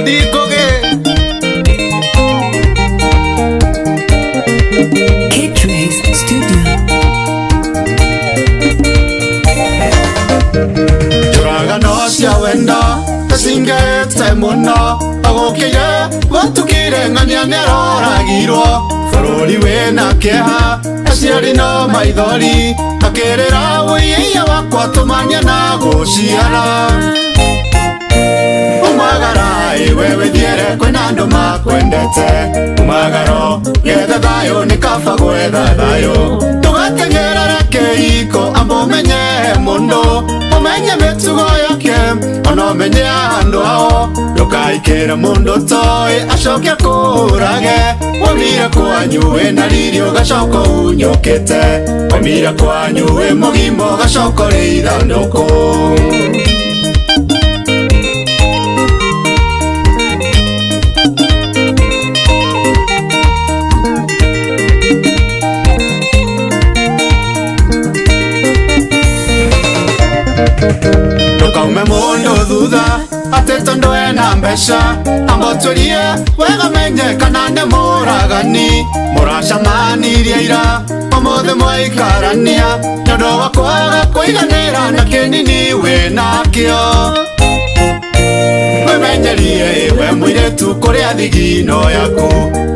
ndikoge Studio. Juraga no cia wenda tasingete muno agokiye batukire ngania neroragirwo bururi wena keha aciari no maithori akirira wiya wakwa tumania na guciara umagara iwe thiere kwina andu makwendete umagaro getha thayo ni kaba gwetha thayo tugatengerera keiko amumenye mundu umenye mitugo yake ona umenye andu ao ndukaikire mundu toi acoke kurage wamire kwanyu wina riri ugacoka unyukite wamire kwanyu wi mugima ugacoka uri ithanduku Ndukaume mundu thutha ati tondu ena mbeca amboturie wega menye kana ni muragani muracamanirie ira umuthi mwaikarania nondu wa kwaga kwiganira na kinini winakio wimenyerie we muiretu kuria thigino yaku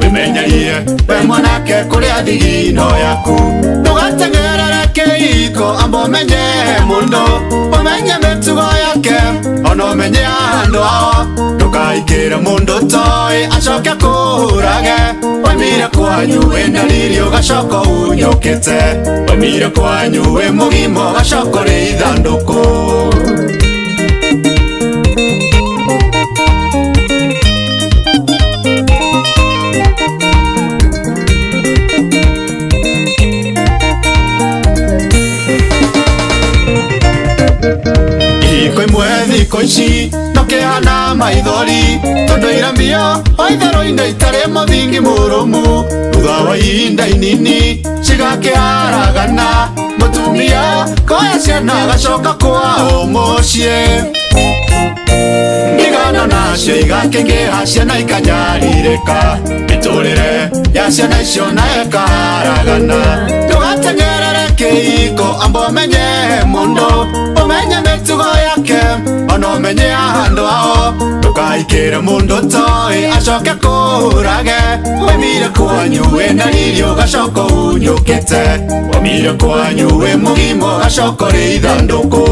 wimenyerie we mwanake kuria thigino yaku ndugatengerere kiiko amba umenye mundu umenye mitugo yake ona umenye andu ao ndukaikire mundu toi acoke kurage wamire kwanyu wina riri ugacoka unyukite wamire kwanyu wi mugima ugacoka uri ithanduku Thiko ici no kihana maithori tondu irambio oithero-ine itari muthingi murumu thutha wa ihinda inini cigakiharagana mutumia koya ciana agacoka kwao mucii igana nacio igakingiha ciana ikanyaririka miturire ya ciana icio nayo ikaharagana ndugatengerere kiiko amba umenye mundu umenye mitugo yake ona umenye andu ao ndukaikire mundu toi acoke kurage wamire kwanyu wina riri ugacoka unyukite wamire kwanyu wi mugima ugacoka uri ithanduku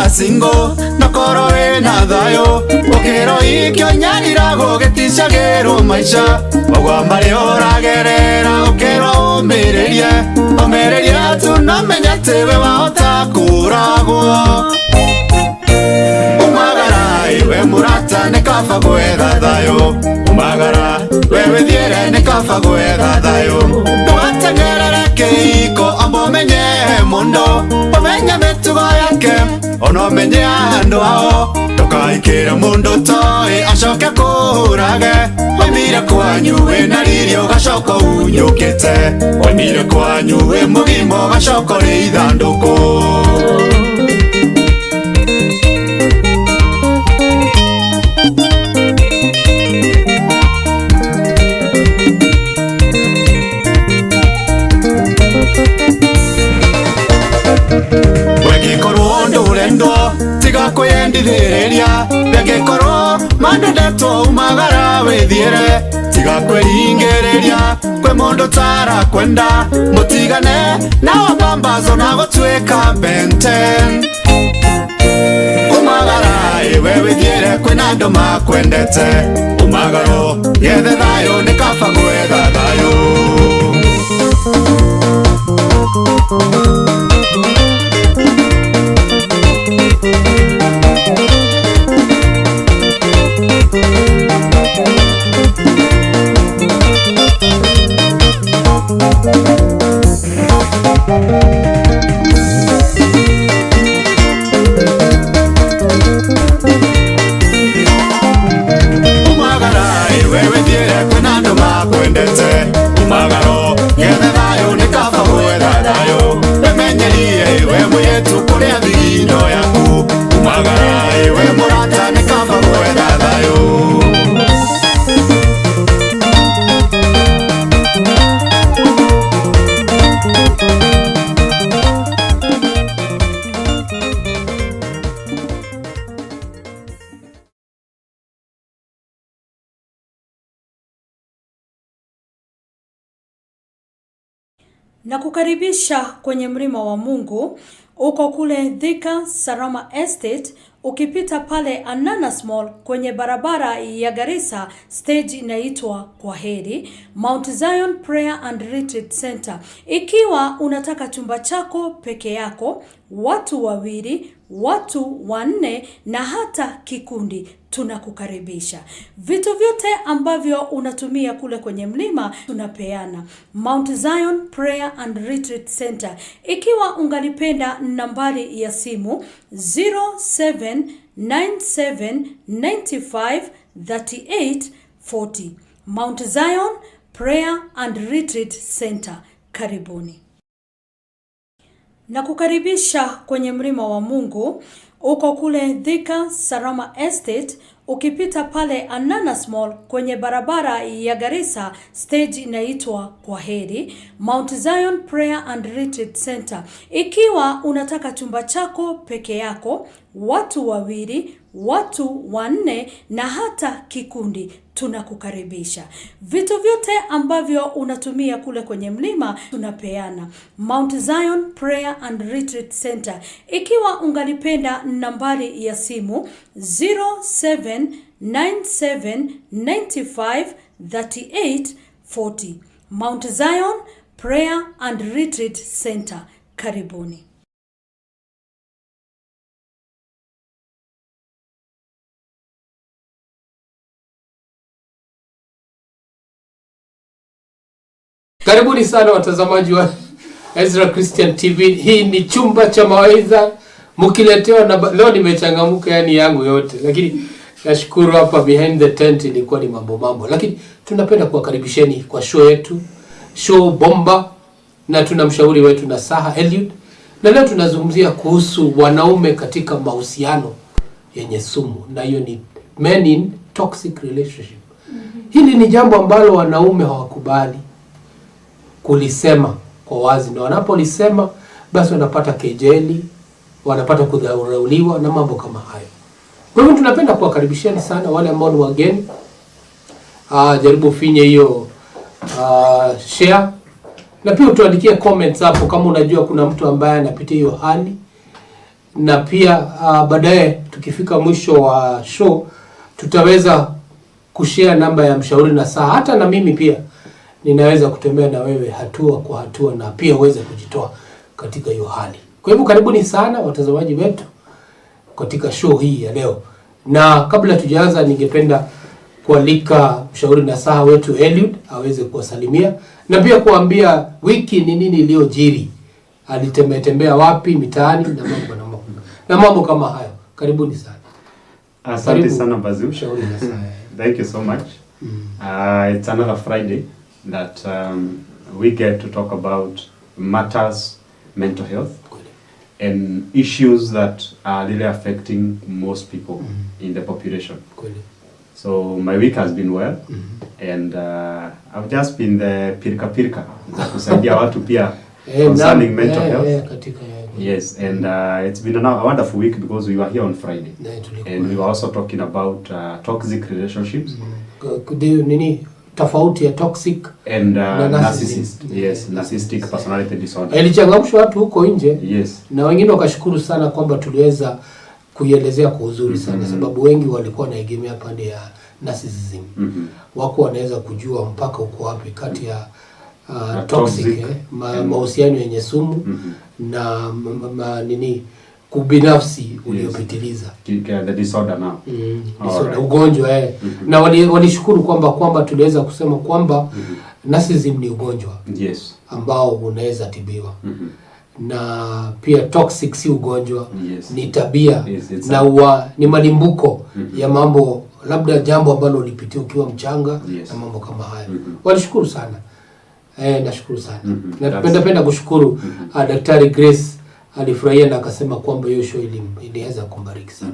singo nakoro ena thayo ukiro ikyo nyarirago giticagirwo maica ogwa mari uragerera ukiro umirerie tunamenya tiwe wahota kuragwo umagara iwe murata ni kaba gwetha thayo umagara wewe thiere ni kaba gwetha thayo ndugatengerere kiiko amba umenye mundu umenye mitugo yake ona umenye andu ao ndukaikire mundu toi acoke kurage wamire kwanyu wina riri ugacoka unyukite wamire kwanyu wi mugima ugacoka uri ithanduku wegikorwo ndurendwo tiga kwiyendithiriria wegikorwo mandendetwo umagara withiire tiga kwiringiriria kwi mundu tara kwenda mutigane na wabambazo na gutwika benten umagara iwe withiire kwina andu makwendete umagaro gethe thayo ni kaba gwetha thayo Na kukaribisha kwenye mlima wa Mungu. Uko kule Thika Sarama Estate, ukipita pale Ananas Mall kwenye barabara ya Garissa, stage inaitwa Kwaheri, Mount Zion Prayer and Retreat Center. Ikiwa unataka chumba chako peke yako, watu wawili, watu wanne na hata kikundi, tunakukaribisha. Vitu vyote ambavyo unatumia kule kwenye mlima tunapeana. Mount Zion Prayer and Retreat Center. Ikiwa ungalipenda nambari ya simu 0797953840. Mount Zion Prayer and Retreat Center. Karibuni. Na kukaribisha kwenye mlima wa Mungu. Uko kule Thika Sarama Estate, ukipita pale Ananas Mall kwenye barabara ya Garissa, stage inaitwa Kwaheri, Mount Zion Prayer and Retreat Center. Ikiwa unataka chumba chako peke yako, watu wawili, watu wanne na hata kikundi, tunakukaribisha. Vitu vyote ambavyo unatumia kule kwenye mlima tunapeana. Mount Zion Prayer and Retreat Center. Ikiwa ungalipenda nambari ya simu 0797953840. Mount Zion Prayer and Retreat Center. Karibuni. Karibuni sana watazamaji wa Ezra Christian TV. Hii ni chumba cha mawaidha mkiletewa na leo nimechangamuka yani yangu yote. Lakini nashukuru hapa behind the tent ilikuwa ni mambo. Lakini tunapenda kuwakaribisheni kwa show yetu. Show bomba, na tuna mshauri wetu na saha Eliud. Na leo tunazungumzia kuhusu wanaume katika mahusiano yenye sumu. Na hiyo ni men in toxic relationship. Hili ni jambo ambalo wanaume hawakubali kulisema kwa wazi, na wanapolisema basi wanapata kejeli, wanapata kudharauliwa na mambo kama hayo. Kwa hivyo tunapenda kuwakaribisheni sana wale ambao ni wageni. Jaribu finye hiyo share, na pia utuandikie comments hapo kama unajua kuna mtu ambaye anapitia hiyo hali. Na pia baadaye tukifika mwisho wa show tutaweza kushare namba ya mshauri na saa. Hata na mimi pia ninaweza kutembea na wewe hatua kwa hatua na pia uweze kujitoa katika hiyo hali. Kwa hivyo karibuni sana watazamaji wetu katika show hii ya leo. Na kabla tujaanza, ningependa kualika mshauri na saha wetu Eliud aweze kuwasalimia na pia kuambia wiki ni nini iliyojiri. Alitembea wapi mitaani na mambo kama hayo. Karibuni sana. Asante sana Bazuu. Mshauri na saha. Thank you so much. It's another Friday that we get to talk about matters mental health and issues that are really affecting most people in the population. So my week has been well, and I've just been the pirka za kusaidia watu pia concerning mental health. Yes, and it's been a wonderful week because we were here on Friday, and we were also talking about toxic relationships. Nini tofauti ya toxic and narcissist. Yes, narcissistic personality disorder. Ilichangamsha watu huko nje. Yes. Na wengine wakashukuru sana kwamba tuliweza kuielezea kwa uzuri sana, sababu wengi walikuwa naegemea pande ya narcissism. Wako wanaweza kujua mpaka uko wapi kati ya toxic mahusiano yenye sumu na nini kubinafsi uliopitiliza. The disorder now. Disorder, ugonjwa Na walishukuru kwamba tuliweza kusema kwamba narcissism ni ugonjwa. Yes. Ambao unaweza tibiwa. Na pia toxic si ugonjwa. Yes. Ni tabia. Yes, na ni malimbuko ya mambo, labda jambo ambalo ulipitia ukiwa mchanga. Yes. Na mambo kama haya. Walishukuru sana. Nashukuru sana. Napenda kushukuru Daktari Grace alifurahia na akasema kwamba hiyo show iliweza kumbariki sana.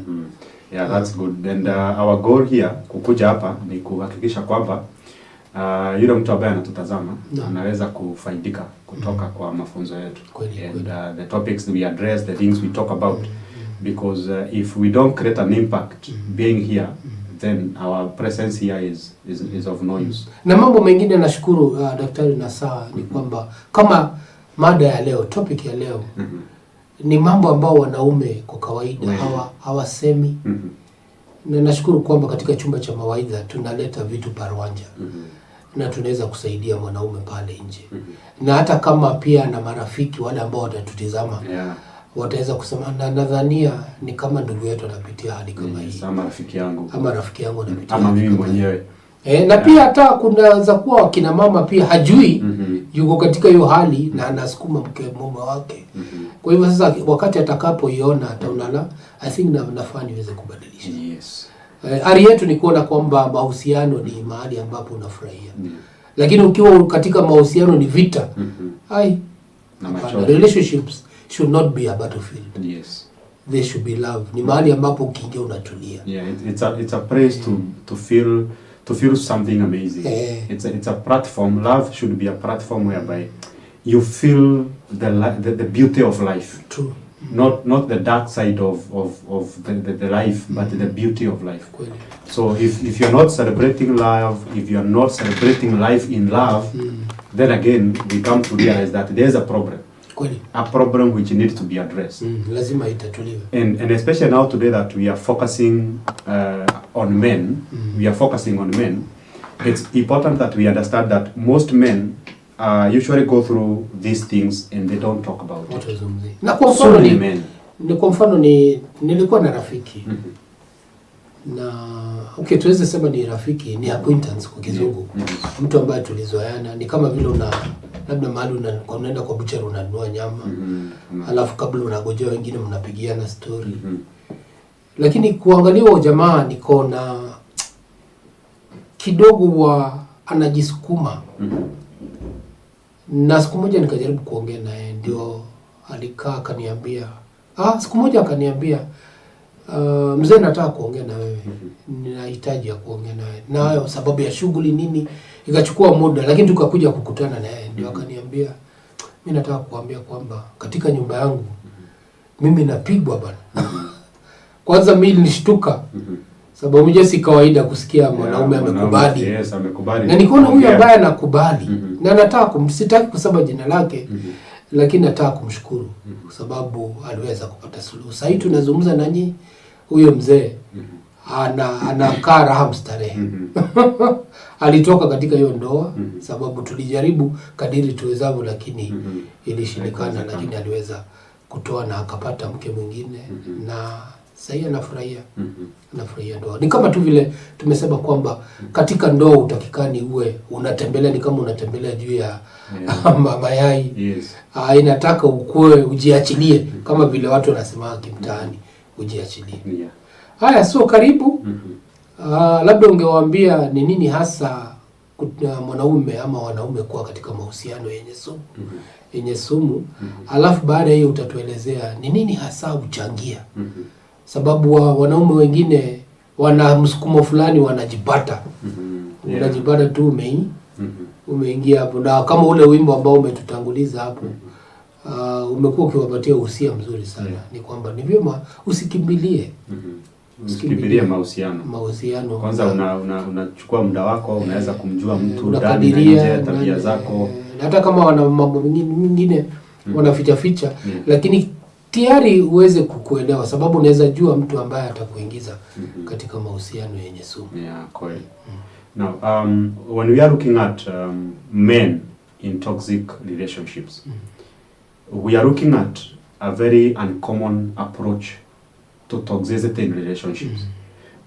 Yeah, that's good. And our goal here kukuja hapa ni kuhakikisha kwamba yule mtu ambaye anatutazama anaweza kufaidika kutoka kwa mafunzo yetu. And the topics we address, the things we talk about, because if we don't create an impact being here, then our presence here is of no use. Na mambo mengine nashukuru Daktari Nasaa ni kwamba kama mada ya leo, topic ya leo ni mambo ambao wanaume kwa kawaida hawasemi. Na nashukuru kwamba katika chumba cha mawaidha tunaleta vitu parwanja na tunaweza kusaidia mwanaume pale nje. Na hata kama pia na marafiki wale ambao watatutizama wataweza kusema nadhania ni kama ndugu yetu anapitia hali kama hii, ama rafiki yangu anapitia, ama mimi mwenyewe. Na pia hata kuna za kuwa wakina mama pia hajui yuko katika hiyo hali na anasukuma mume wake. Kwa hivyo sasa wakati atakapoiona ataona I think nafaa niweze kubadilisha. Ari yetu ni kuona kwamba mahusiano ni mahali ambapo unafurahia. Lakini ukiwa katika mahusiano ni vita. Relationships should not be a battlefield. They should be love. Ni mahali ambapo ukiingia unatulia. It's a place to feel something amazing. It's a platform. Love should be a platform whereby you feel the beauty of life. True. Not the dark side of the life, but the beauty of life. So if you're not celebrating love, if you're not celebrating life in love, then again we come to realize that there's a problem. A problem which needs to be addressed. Lazima itatuliwe. And especially now today that we are focusing on men, it's important that we understand that most men usually go through these things and they don't talk about it. Na kwa mfano nilikuwa na rafiki na tuweze sema ni rafiki, ni acquaintance kwa kizungu. Mtu ambaye tulizoeana ni kama vile labda mahali unaenda kwa butcher unanunua nyama, alafu kabla unagojea wengine mnapigiana story. Lakini kuangalia jamaa niko na kidogo anajisukuma. Na siku moja nikajaribu kuongea naye, ndio alikaa akaniambia, siku moja akaniambia, mzee nataka kuongea na wewe. Ninahitaji ya kuongea na wewe. Na hayo sababu ya shughuli nini, ikachukua muda lakini tukakuja kukutana naye, ndio akaniambia, mimi nataka kukuambia kwamba katika nyumba yangu mimi napigwa bana. Kwanza mimi nilishtuka. Sababu je, si kawaida kusikia mwanaume amekubali. Amekubali. Na nikaona huyu ambaye anakubali. Na nataka kumsitaki kusema jina lake, lakini nataka kumshukuru kwa sababu aliweza kupata suluhu. Sasa hivi tunazungumza nanyi, huyo mzee anakaa raha mstarehe. Alitoka katika hiyo ndoa sababu tulijaribu kadiri tuwezavyo, lakini ilishindikana, lakini aliweza kutoa na akapata mke mwingine na sasa anafurahia. Anafurahia ndoa. Ni kama tu vile tumesema kwamba katika ndoa utakikani uwe unatembelea, ni kama unatembelea juu ya mayai. Inataka ukue ujiachilie kama vile watu wanasema kimtaani, ujiachilie. Haya, so karibu. Labda ungewaambia ni nini hasa mwanaume ama wanaume kuwa katika mahusiano yenye sumu. Alafu baada hiyo utatuelezea ni nini hasa uchangia. Sababu wanaume wengine wana msukumo fulani wanajipata. Unajipata tu umeingia hapo, na kama ule wimbo ambao umetutanguliza hapo umekuwa ukiwapatia uhusia mzuri sana. Ni kwamba ni vyema usikimbilie mahusiano. Kwanza unachukua muda wako, unaweza kumjua mtu ndani na nje, tabia zako. Hata kama wana mambo mengine wanaficha lakini tayari uweze kukuelewa, sababu unaweza jua mtu ambaye atakuingiza katika mahusiano yenye sumu. Kweli. Now, when we are looking at men in toxic relationships, we are looking at a very uncommon approach to toxicity in relationships.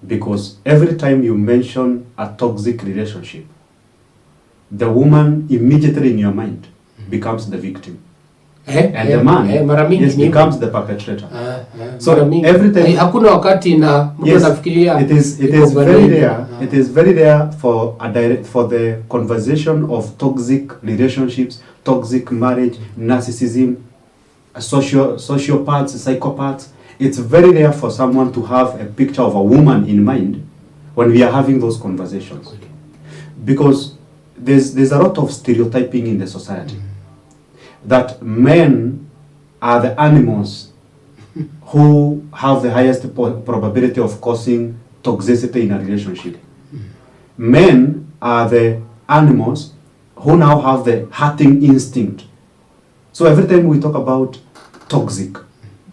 Because every time you mention a toxic relationship, the woman immediately in your mind becomes the victim. And the man becomes the perpetrator. So every time hakuna wakati na mtu anafikiria it is very rare for the conversation of toxic relationships, toxic marriage, narcissism, sociopaths, psychopaths. It's very rare for someone to have a picture of a woman in mind when we are having those conversations. Because there's a lot of stereotyping in the society. That men are the animals who have the highest probability of causing toxicity in a relationship. Men are the animals who now have the hurting instinct So every time we talk about toxic,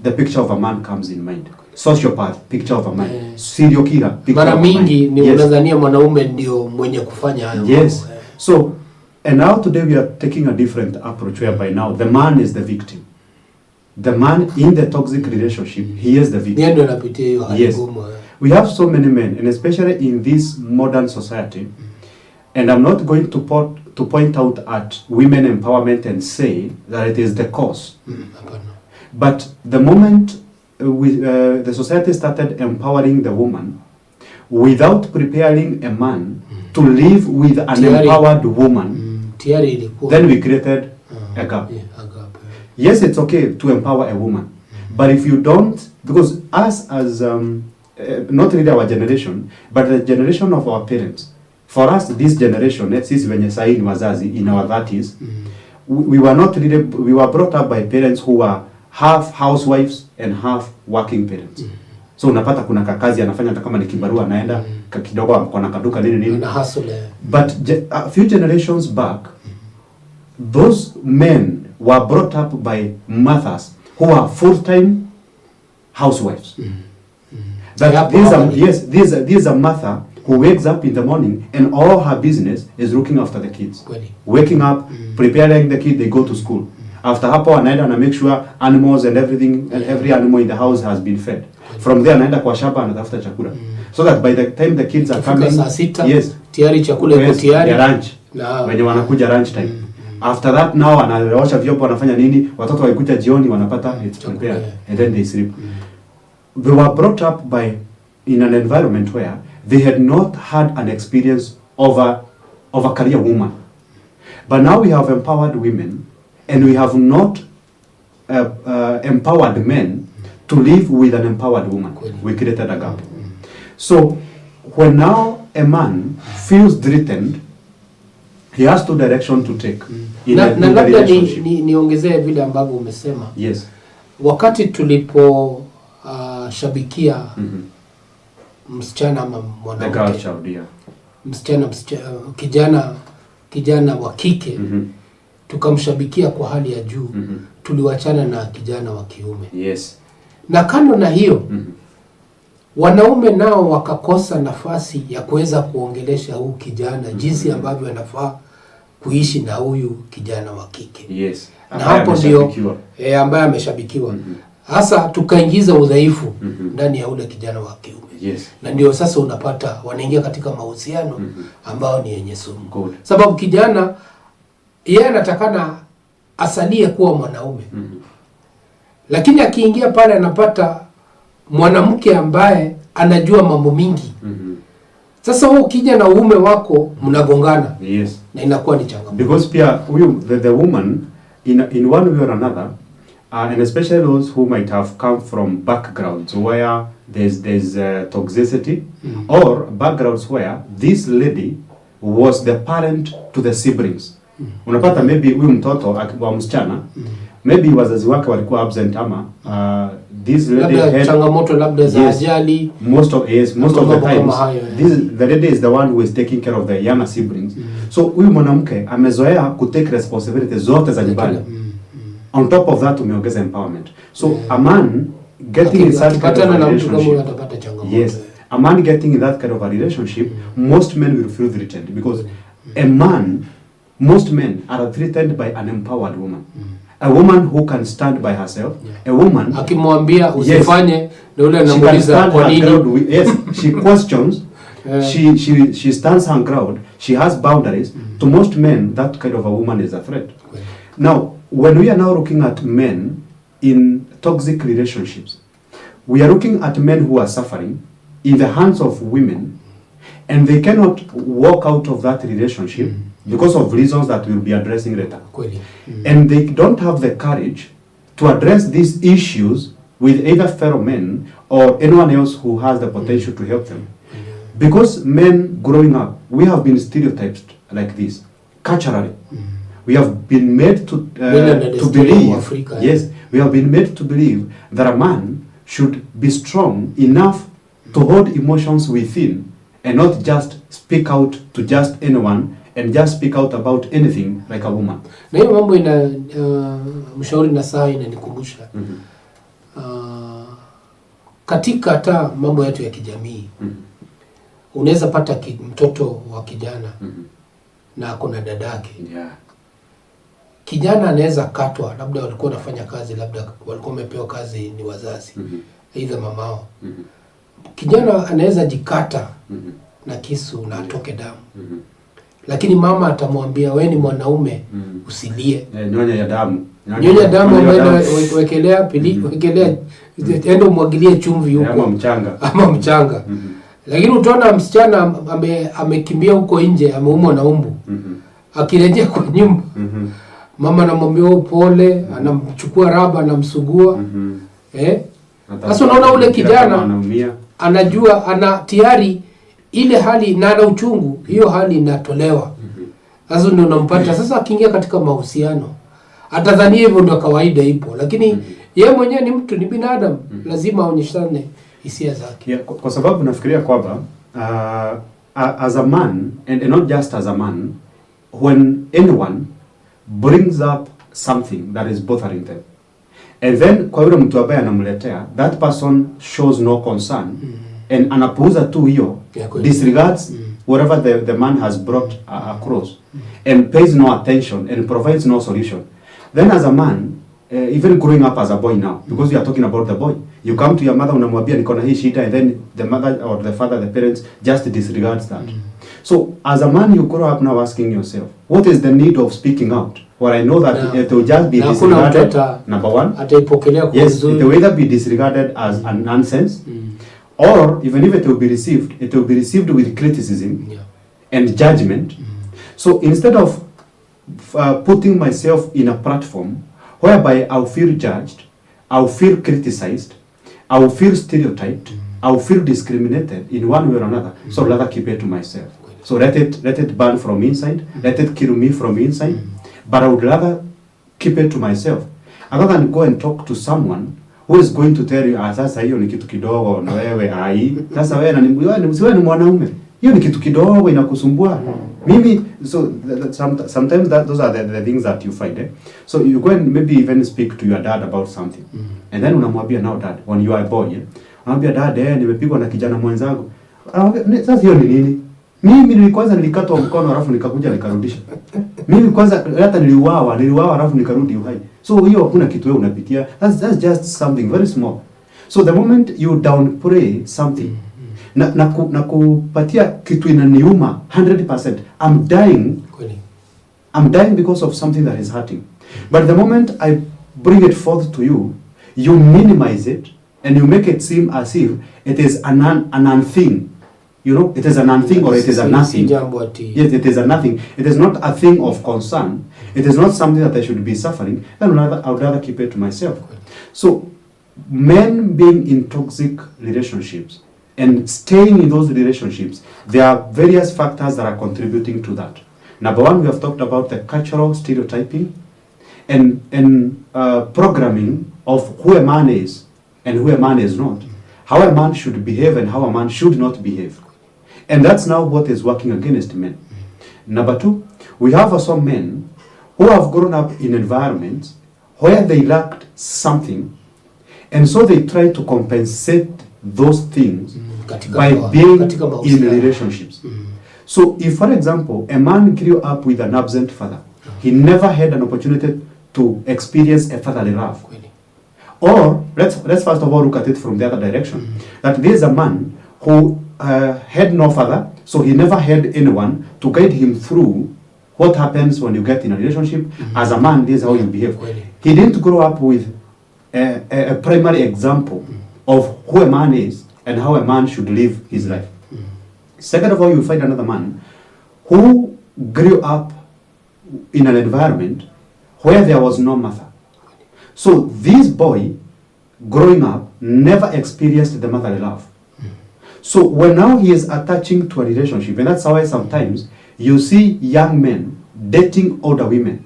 the picture of a man comes in mind. Sociopath, picture of a man. Serial killer, picture Mara of a man. mingi ni unadhania mwanaume ndio mwenye kufanya hayo. Yes. So, and now today we are taking a different approach whereby now the man is the victim. The man in the toxic relationship, he is the victim. Ndio anapitia hiyo hali Yes. ngumu. We have so many men, and especially in this modern society, and I'm not going to point out at women empowerment and say that it is the cause. Hapana. But the moment the society started empowering the woman without preparing a man to live with an empowered woman, Tayari ilikuwa. then we created a gap. Yeah, a gap. Yes, it's okay to empower a woman, but if you don't, because us as not really our generation, but the generation of our parents, for us this generation, sisi wenye sahi ni wazazi in our 30s, we were not really, we were brought up by parents who were half housewives and half working parents. So unapata kuna kakazi anafanya hata kama ni kibarua anaenda kidogo akona kaduka nini. Na hustle. But a few generations back, those men were brought up by mothers who are full-time housewives. That there's a mother who wakes up in the morning and all her business is looking after the kids. Waking up, preparing the kids, they go to school. After hapo anaenda na make sure animals and everything and every animal in the house has been fed. From there anaenda kwa shamba anatafuta chakula. So that by the time the kids are coming, yes, tayari chakula iko tayari. Lunch. Wenye wanakuja lunch time. After that now anaosha vyombo, wanafanya nini? Watoto wakikuja jioni wanapata it's prepared and then they sleep. They were brought up in an environment where they had not had an experience of a career woman. But now we have empowered women, and we have not empowered men to live with an empowered woman. We created a gap. So when now a man feels threatened, he has two directions to take in a relationship. Niongezee vile ambavyo umesema. Yes. Wakati tulipo shabikia msichana ama mwanamke, kijana wa kike, tukamshabikia kwa hali ya juu, tuliwachana na kijana wa kiume. Yes. Na kando na hiyo, wanaume nao wakakosa nafasi ya kuweza kuongelesha huu kijana jinsi ambavyo anafaa kuishi na huyu kijana wa kike. Yes. Na hapo ndio ambaye ameshabikiwa. Hasa tukaingiza udhaifu ndani ya ule kijana wa kiume. Yes. Na ndio sasa unapata wanaingia katika mahusiano ambao ni yenye sumu. Sababu kijana yeye anatakana asalie kuwa mwanaume. Lakini akiingia pale anapata mwanamke ambaye anajua mambo mingi. Sasa wewe ukija na uume wako mnagongana. Yes. Na inakuwa ni changamoto. Because pia the woman in one way or another, and especially those who might have come from backgrounds where there's toxicity, or backgrounds where this lady was the parent to the siblings. Unapata maybe huyu mtoto wa msichana, maybe wazazi wake walikuwa absent ama this lady had changamoto labda za ajali. Most of the times the lady is the one who is taking care of the younger siblings. So huyu mwanamke amezoea ku take responsibility zote za nyumbani. On top of that umeongeza empowerment. So a man getting in such kind of a relationship, yes, a man getting in that kind of a relationship, most men will feel threatened because most men are threatened by an empowered woman. A woman who can stand by herself, a woman akimwambia usifanye na yule anamuuliza kwa nini. Yes, she questions. She stands her ground. She has boundaries. To most men, that kind of a woman is a threat. Now, when we are now looking at men in toxic relationships, we are looking at men who are suffering in the hands of women, and they cannot walk out of that relationship because of reasons that we'll be addressing later. And they don't have the courage to address these issues with either fellow men or anyone else who has the potential to help them. Because men growing up, we have been stereotyped like this, culturally. We have been made to believe, yes, we have been made to believe that a man should be strong enough to hold emotions within and not just speak out to just anyone and just speak out about anything like a woman. Na hiyo mambo ina mshauri na saa inanikumbusha. Katika hata mambo yetu ya kijamii. Unaweza pata mtoto wa kijana na kuna dadake. Yeah. Kijana anaweza katwa, labda walikuwa wanafanya kazi, labda walikuwa wamepewa kazi ni wazazi. Aidha mamao. Kijana anaweza jikata na kisu na atoke damu. Lakini mama atamwambia wewe ni mwanaume, usilie. Nyonya ya damu. Nyonya damu ambayo wekelea pili, wekelea endo mwagilie chumvi huko ama mchanga. Lakini utaona msichana amekimbia huko nje, ameumwa na umbu. Akirejea kwa nyumba, mama anamwambia pole, anamchukua raba, anamsugua. Sasa unaona ule kijana anajua, ana tayari ile hali na ana uchungu, hiyo hali inatolewa. Sasa ndio unampata sasa akiingia katika mahusiano. Atadhania hivyo ndio kawaida ipo, lakini yeye mwenyewe ni mtu, ni binadamu, lazima aonyeshane hisia zake. Yeah, kwa sababu nafikiria kwamba as a man and not just as a man, when anyone brings up something that is bothering them, and then kwa yule mtu ambaye anamletea, that person shows no concern and anapuuza tu hiyo, disregards whatever the man has brought across and pays no attention and provides no solution, then as a man, even growing up as a boy now, because we are talking about the boy, you come to your mother unamwambia niko na hii shida, and then the mother or the father, the parents just disregards that. So as a man you grow up now asking yourself, what is the need of speaking out? Or I know that it will just be disregarded. Number one, yes, it will either be disregarded as a nonsense, or even if it will be received with criticism and judgment. So instead of putting myself in a platform whereby I'll feel judged, I'll feel criticized, I'll feel stereotyped, I'll feel discriminated in one way or another, so I'd rather keep it to myself. So let it burn from inside, let it kill me from inside, but I would rather keep it to myself, other than go and talk to someone who is going to tell you, sasa hiyo ni kitu kidogo na wewe sasa wewe ni mwanaume, hiyo ni kitu kidogo inakusumbua. Mimi, so sometimes those are the things that you find. So you go and maybe even speak to your dad about something, and then unamwambia, now dad, when you are a boy, unamwambia dad, nimepigwa na kijana mwenzangu. Sasa hiyo ni nini? Mimi kwanza nilikatwa mkono alafu nikakuja nikarudisha. Mimi kwanza hata niliuawa alafu nikarudi uhai. So hiyo hakuna kitu wewe unapitia. That's just something very small. So the moment you downplay something, na kupatia kitu inaniuma 100%, I'm dying because of something that is hurting. But the moment I bring it forth to you, you minimize it and you make it seem as if it is an unthing. You know, it is a non-thing or it is a nothing. Yes, it is a nothing. It is not a thing of concern. It is not something that I should be suffering. Then I would rather keep it to myself. So, men being in toxic relationships and staying in those relationships, there are various factors that are contributing to that. Number one, we have talked about the cultural stereotyping and programming of who a man is and who a man is not. How a man should behave and how a man should not behave. And that's now what is working against men. Number two, we have some men who have grown up in environments where they lacked something, and so they try to compensate those things by being in relationships. So if, for example, a man grew up with an absent father, he never had an opportunity to experience a fatherly love. Or, let's first of all look at it from the other direction. That there is a man who had no father, so he never had anyone to guide him through what happens when you get in a relationship. As a man, this is how you behave. He didn't grow up with a primary example of who a man is and how a man should live his life. Second of all, you find another man who grew up in an environment where there was no mother. So this boy, growing up, never experienced the motherly love. So when now he is attaching to a relationship, and that's why sometimes you see young men dating older women.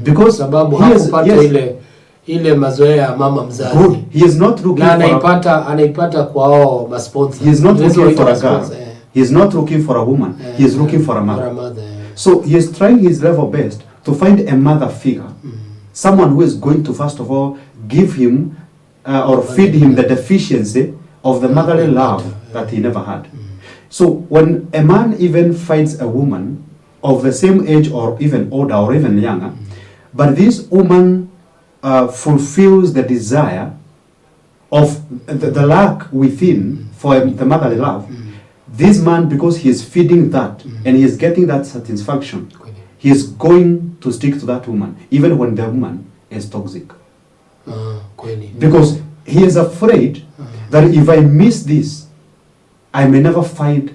Because ile mazoea ya mama mzazi. Good. He is not looking anaipata kwao masponsor. He is not looking for a girl. He is not looking for a woman. He is looking for a mother. So he is trying his level best to find a mother figure, someone who is going to first of all give him or feed him the deficiency of the motherly love that he never had. So when a man even finds a woman of the same age or even older or even younger, but this woman fulfills the desire of the lack within for the motherly love, this man, because he is feeding that and he is getting that satisfaction, he is going to stick to that woman even when the woman is toxic. Because he is afraid that if I miss this, I may never find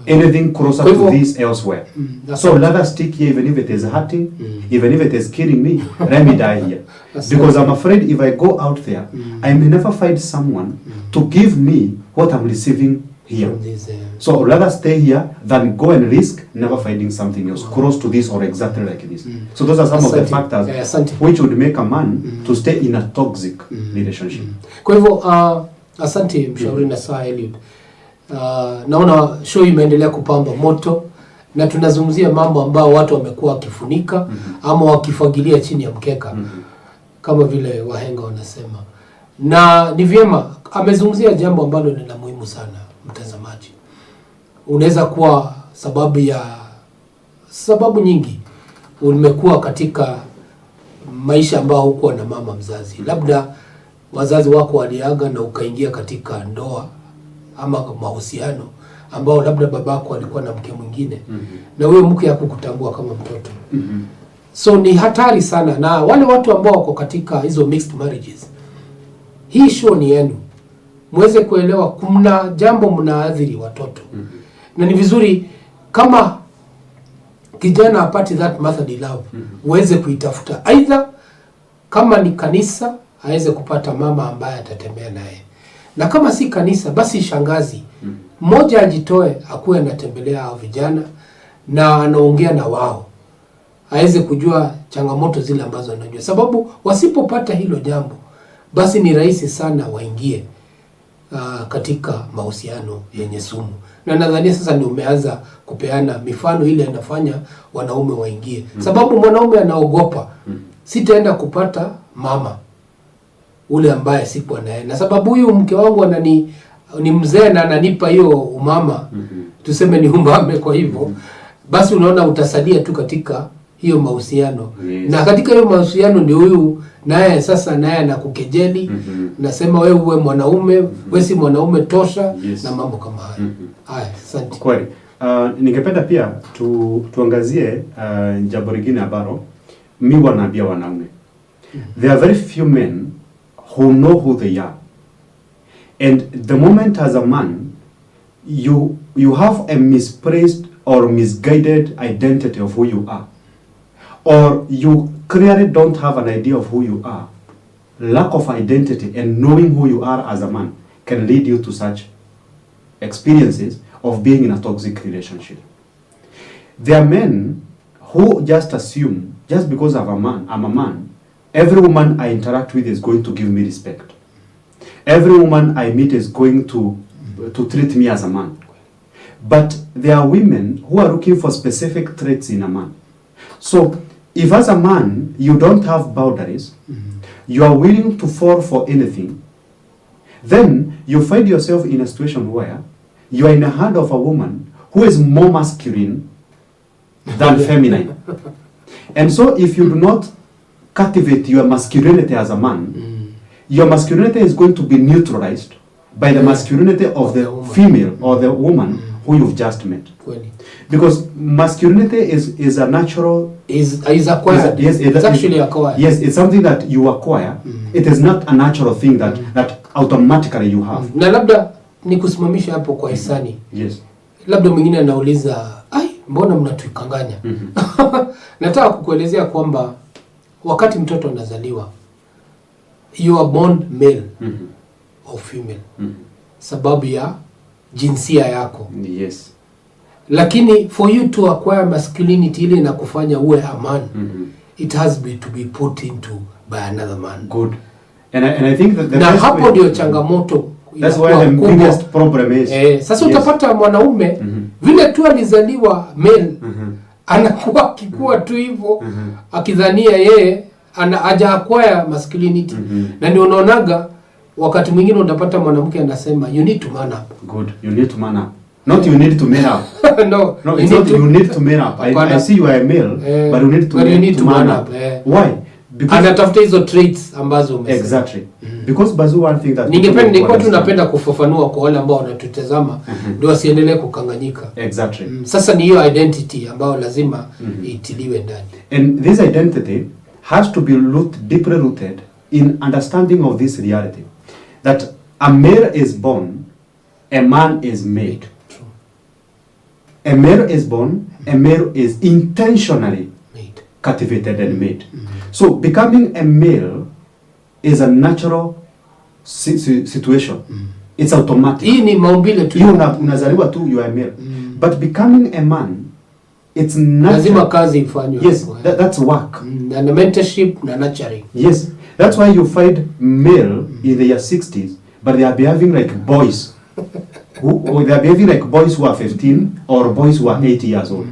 anything closer to this elsewhere. So let us stick here, even if it is hurting, even if it is killing me, let me die here. Because I'm afraid if I go out there, I may never find someone to give me what I'm receiving here. So let us stay here than go and risk never finding something else close to this or exactly like this. So those are some of the factors which would make a man to stay in a toxic relationship. Kwa hivyo asante mshauri na saa Eliud. Naona show imeendelea kupamba moto na tunazungumzia mambo ambao watu wamekuwa wakifunika ama wakifagilia chini ya mkeka kama vile wahenga wanasema. Na ni vyema amezungumzia jambo ambalo ni la muhimu sana mtazamaji. Unaweza kuwa sababu nyingi umekuwa katika maisha ambao hukuwa na mama mzazi. Labda wazazi wako waliaga na ukaingia katika ndoa ama mahusiano ambao labda babako alikuwa na mke mwingine na huyo mke hakukutambua kama mtoto. So ni hatari sana, na wale watu ambao wako katika hizo mixed marriages, hii show ni yenu. Muweze kuelewa kuna jambo mnaathiri watoto. Na ni vizuri kama kijana apati that motherly love, uweze kuitafuta. Aidha kama ni kanisa, aweze kupata mama ambaye atatembea naye. Na kama si kanisa, basi shangazi mmoja ajitoe akuwe anatembelea hao vijana na anaongea na wao, aweze kujua changamoto zile ambazo anajua, sababu wasipopata hilo jambo basi ni rahisi sana waingie katika mahusiano yenye sumu. Na nadhani sasa ndio umeanza kupeana mifano ile inafanya wanaume waingie, sababu mwanaume anaogopa, sitaenda kupata mama ule ambaye sipo naye, na sababu huyu mke wangu ni mzee na ananipa hiyo umama, tuseme ni umame, kwa hivyo basi unaona utasalia tu katika hiyo mahusiano. Na katika hiyo mahusiano ndio huyu naye sasa naye anakukejeli, nasema wewe uwe mwanaume, wewe si mwanaume tosha, na mambo kama haya. Haya, asante. Kweli. Ningependa pia tuangazie jambo lingine ambalo mimi wanaambia wanaume. There are very few men who know who they are. And the moment as a man you have a misplaced or misguided identity of who you are, or you clearly don't have an idea of who you are, lack of identity and knowing who you are as a man can lead you to such experiences of being in a toxic relationship. There are men who just assume, just because I'm a man, every woman I interact with is going to give me respect. Every woman I meet is going to treat me as a man. But there are women who are looking for specific traits in a man. So if as a man you don't have boundaries, you are willing to fall for anything, then you find yourself in a situation where you are in the hand of a woman who is more masculine than feminine. And so if you do not cultivate your masculinity as a man, your masculinity is going to be neutralized by the masculinity of the female or the woman who you've just met. Because masculinity is a natural... is acquired. Yes, it's actually acquired. Yes, it's something that you acquire. It is not a natural thing that automatically you have. Na labda nikusimamisha hapo kwa hisani. Yes. Labda mwingine anauliza, mbona mnatukanganya? Nataka kukuelezea kwamba wakati mtoto anazaliwa, you are born male or female. Sababu ya jinsia yako. Yes. Lakini for you to acquire masculinity ile na kufanya uwe a man, it has to be put into by another man. Good. And I think that na hapo ndio changamoto. That's why the biggest problem is. Sasa utapata mwanaume vile tu alizaliwa male, anakuwa akikua tu hivyo akidhania yeye haja acquire masculinity. Na ndio unaonaga wakati mwingine unapata mwanamke anasema you need to man up. Good, you need to man up. Not you need to man up. No, it's not you need to man up. I see you are a male, but you need to man up. Why? Because anatafuta hizo traits ambazo umesema. Exactly. Because Bazoo, one thing that ningekuwa tunapenda kufafanua kwa wale ambao wanatutazama ndio wasiendelee kukanganyika. Exactly. Sasa ni hiyo identity ambayo lazima itiliwe ndani. And this identity has to be deeply rooted in understanding of this reality that a male is born, a man is made. True. A male is born, a male is intentionally cultivated and made. So becoming a male is a natural situation. It's automatic. Hii ni maumbile tu. Unazaliwa tu, you are a male. But becoming a man, it's natural. Lazima kazi ifanywe. Yes, that's work. And mentorship na nurturing. Yes, that's why you find male in their 60s, but they are behaving like boys. Or they are behaving like boys who are 15 or boys who are 80 years old.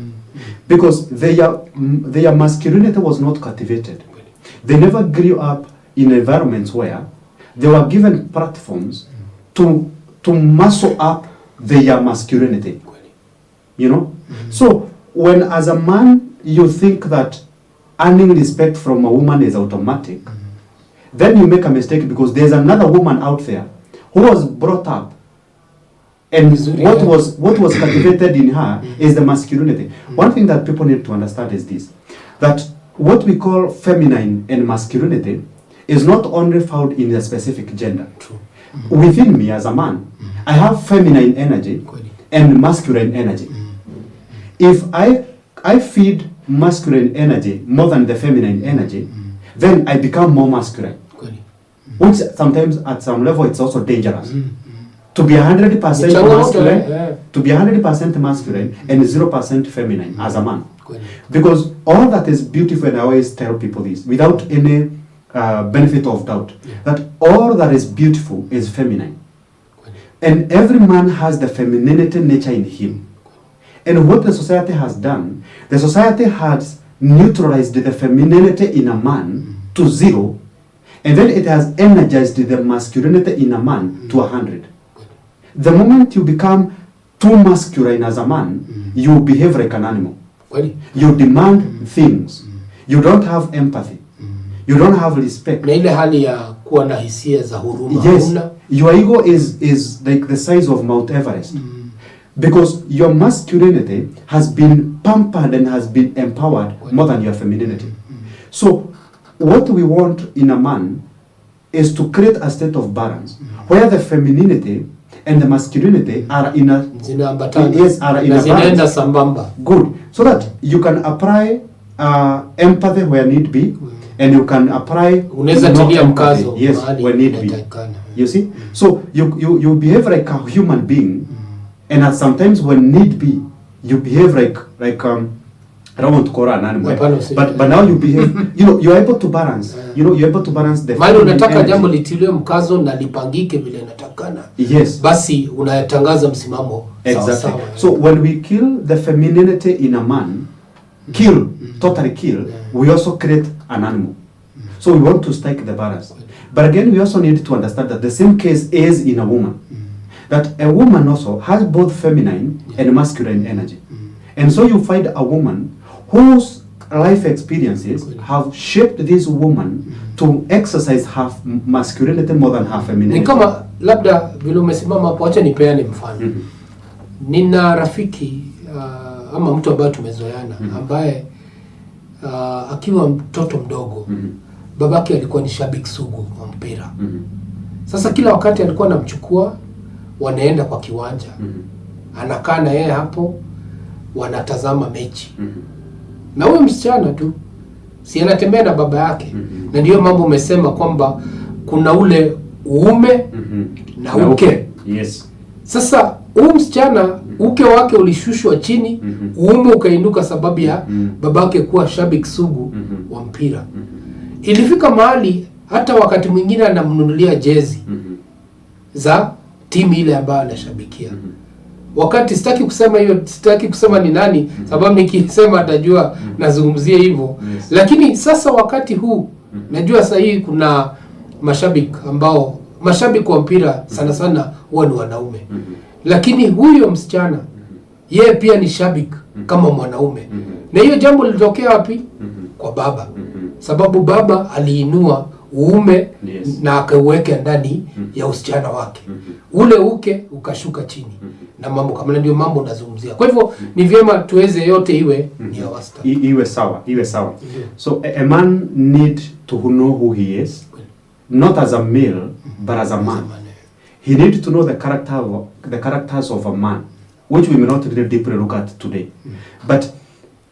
Because their masculinity was not cultivated. They never grew up in environments where they were given platforms to muscle up their masculinity. You know? So when as a man you think that earning respect from a woman is automatic, then you make a mistake, because there's another woman out there who was brought up, and what was cultivated in her is the masculinity. One thing that people need to understand is this, that what we call feminine and masculinity is not only found in a specific gender. True. Within me as a man, I have feminine energy and masculine energy. If I feed masculine energy more than the feminine energy, then I become more masculine. Which sometimes at some level it's also dangerous. To be 100% masculine, to be 100% masculine and 0% feminine as a man. Because all that is beautiful, and I always tell people this without any benefit of doubt, that all that is beautiful is feminine. And every man has the femininity nature in him. And what the society has done, the society has neutralized the femininity in a man to 0, and then it has energized the masculinity in a man to 100. The moment you become too masculine as a man, you behave like an animal. You demand things. You don't have empathy. You don't have respect. Na ile hali ya kuwa na hisia za huruma. Yes, your ego is like the size of Mount Everest. Because your masculinity has been pampered and has been empowered more than your femininity. So what we want in a man is to create a state of balance where the femininity and the masculinity are in a balance. Sambamba. Good. So that you can apply empathy where need be, and you can apply empathy, yes, where need be. You see? So you behave like a human being, and sometimes when need be, you behave like I don't want to call an animal, but now you behave, you're able to balance. You're able to balance the. Mali unataka jambo litiliwe mkazo na lipangike vile inatakana. Yes. Basi unatangaza msimamo. Exactly. So when we kill the femininity in a man, totally kill, we also create an animal. So we want to strike the balance. But again, we also need to understand that the same case is in a woman. That a woman also has both feminine and masculine energy. And so you find a woman whose life experiences have shaped this woman to exercise her masculinity more than her femininity. Ni kama labda vile umesimama hapo, acha nipeane mfano. Nina rafiki ama mtu ambaye tumezoeana ambaye akiwa mtoto mdogo babake alikuwa ni shabiki sugu wa mpira. Sasa kila wakati alikuwa anamchukua, wanaenda kwa kiwanja. Anakaa na yeye hapo, wanatazama mechi. Na huyo msichana tu si anatembea na baba yake. Na ndio mambo umesema kwamba kuna ule uume na uke. Yes. Sasa huyu msichana uke wake ulishushwa chini, uume ukainuka sababu ya babake kuwa shabiki sugu wa mpira. Ilifika mahali hata wakati mwingine anamnunulia jezi za timu ile ambayo anashabikia. wakati sitaki kusema ni nani, sababu nikisema atajua nazungumzia hivyo. Lakini sasa wakati huu najua sasa hii kuna mashabiki wa mpira sana sana huwa ni wanaume. Lakini huyo msichana yeye pia ni shabiki kama mwanaume. Na hiyo jambo lilitokea wapi? Kwa baba. Sababu baba aliinua uume na akauweka ndani ya usichana wake. Ule uke ukashuka chini. Na mambo kama ndio mambo nazungumzia. Kwa hivyo ni vyema tuweze yote iwe ni ya wastani. Iwe sawa. So a man need to know who he is, not as a male but as a man. He need to know the characters of a man, which we may not really deeply look at today. But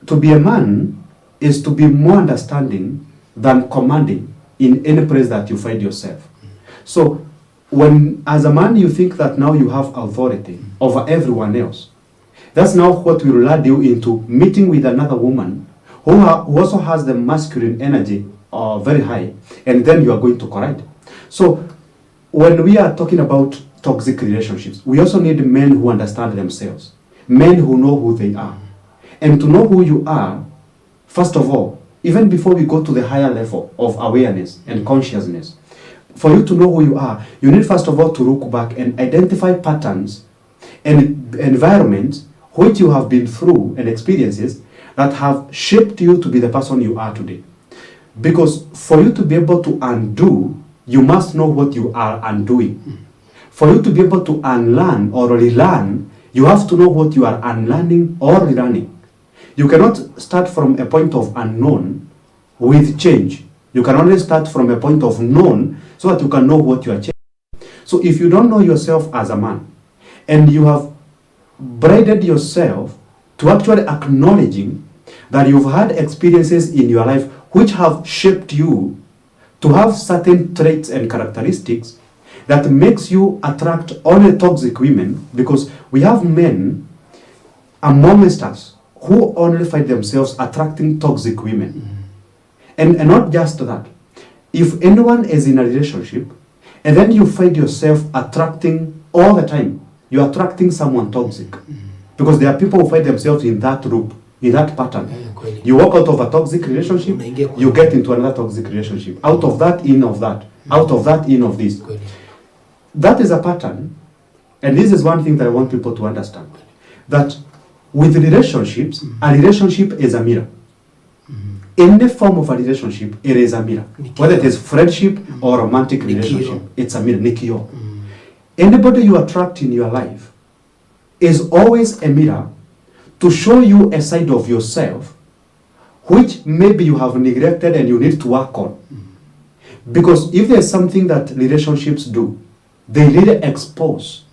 to be a man is to be more understanding than commanding in any place that you find yourself. So when as a man you think that now you have authority over everyone else, that's now what will lead you into meeting with another woman who also has the masculine energy very high, and then you are going to collide. So when we are talking about toxic relationships, we also need men who understand themselves, men who know who they are. And to know who you are, first of all, even before we go to the higher level of awareness and consciousness, for you to know who you are, you need first of all to look back and identify patterns and environments which you have been through and experiences that have shaped you to be the person you are today. Because for you to be able to undo, you must know what you are undoing. For you to be able to unlearn or relearn, you have to know what you are unlearning or relearning. You cannot start from a point of unknown with change. You can only start from a point of known so that you can know what you are changing. So if you don't know yourself as a man, and you have braided yourself to actually acknowledging that you've had experiences in your life which have shaped you to have certain traits and characteristics that makes you attract only toxic women, because we have men amongst us who only find themselves attracting toxic women. And not just that. If anyone is in a relationship and then you find yourself attracting all the time, you're attracting someone toxic. Because there are people who find themselves in that loop, in that pattern. You walk out of a toxic relationship, you get into another toxic relationship. Out of that, in of that. Out of that, in of this. That is a pattern. And this is one thing that I want people to understand. That with relationships, a relationship is a mirror. Any form of a relationship, it is a mirror. Whether it is friendship or romantic relationship, it's a mirror. Nikio. Anybody you attract in your life is always a mirror to show you a side of yourself which maybe you have neglected and you need to work on. Because if there's something that relationships do, they really expose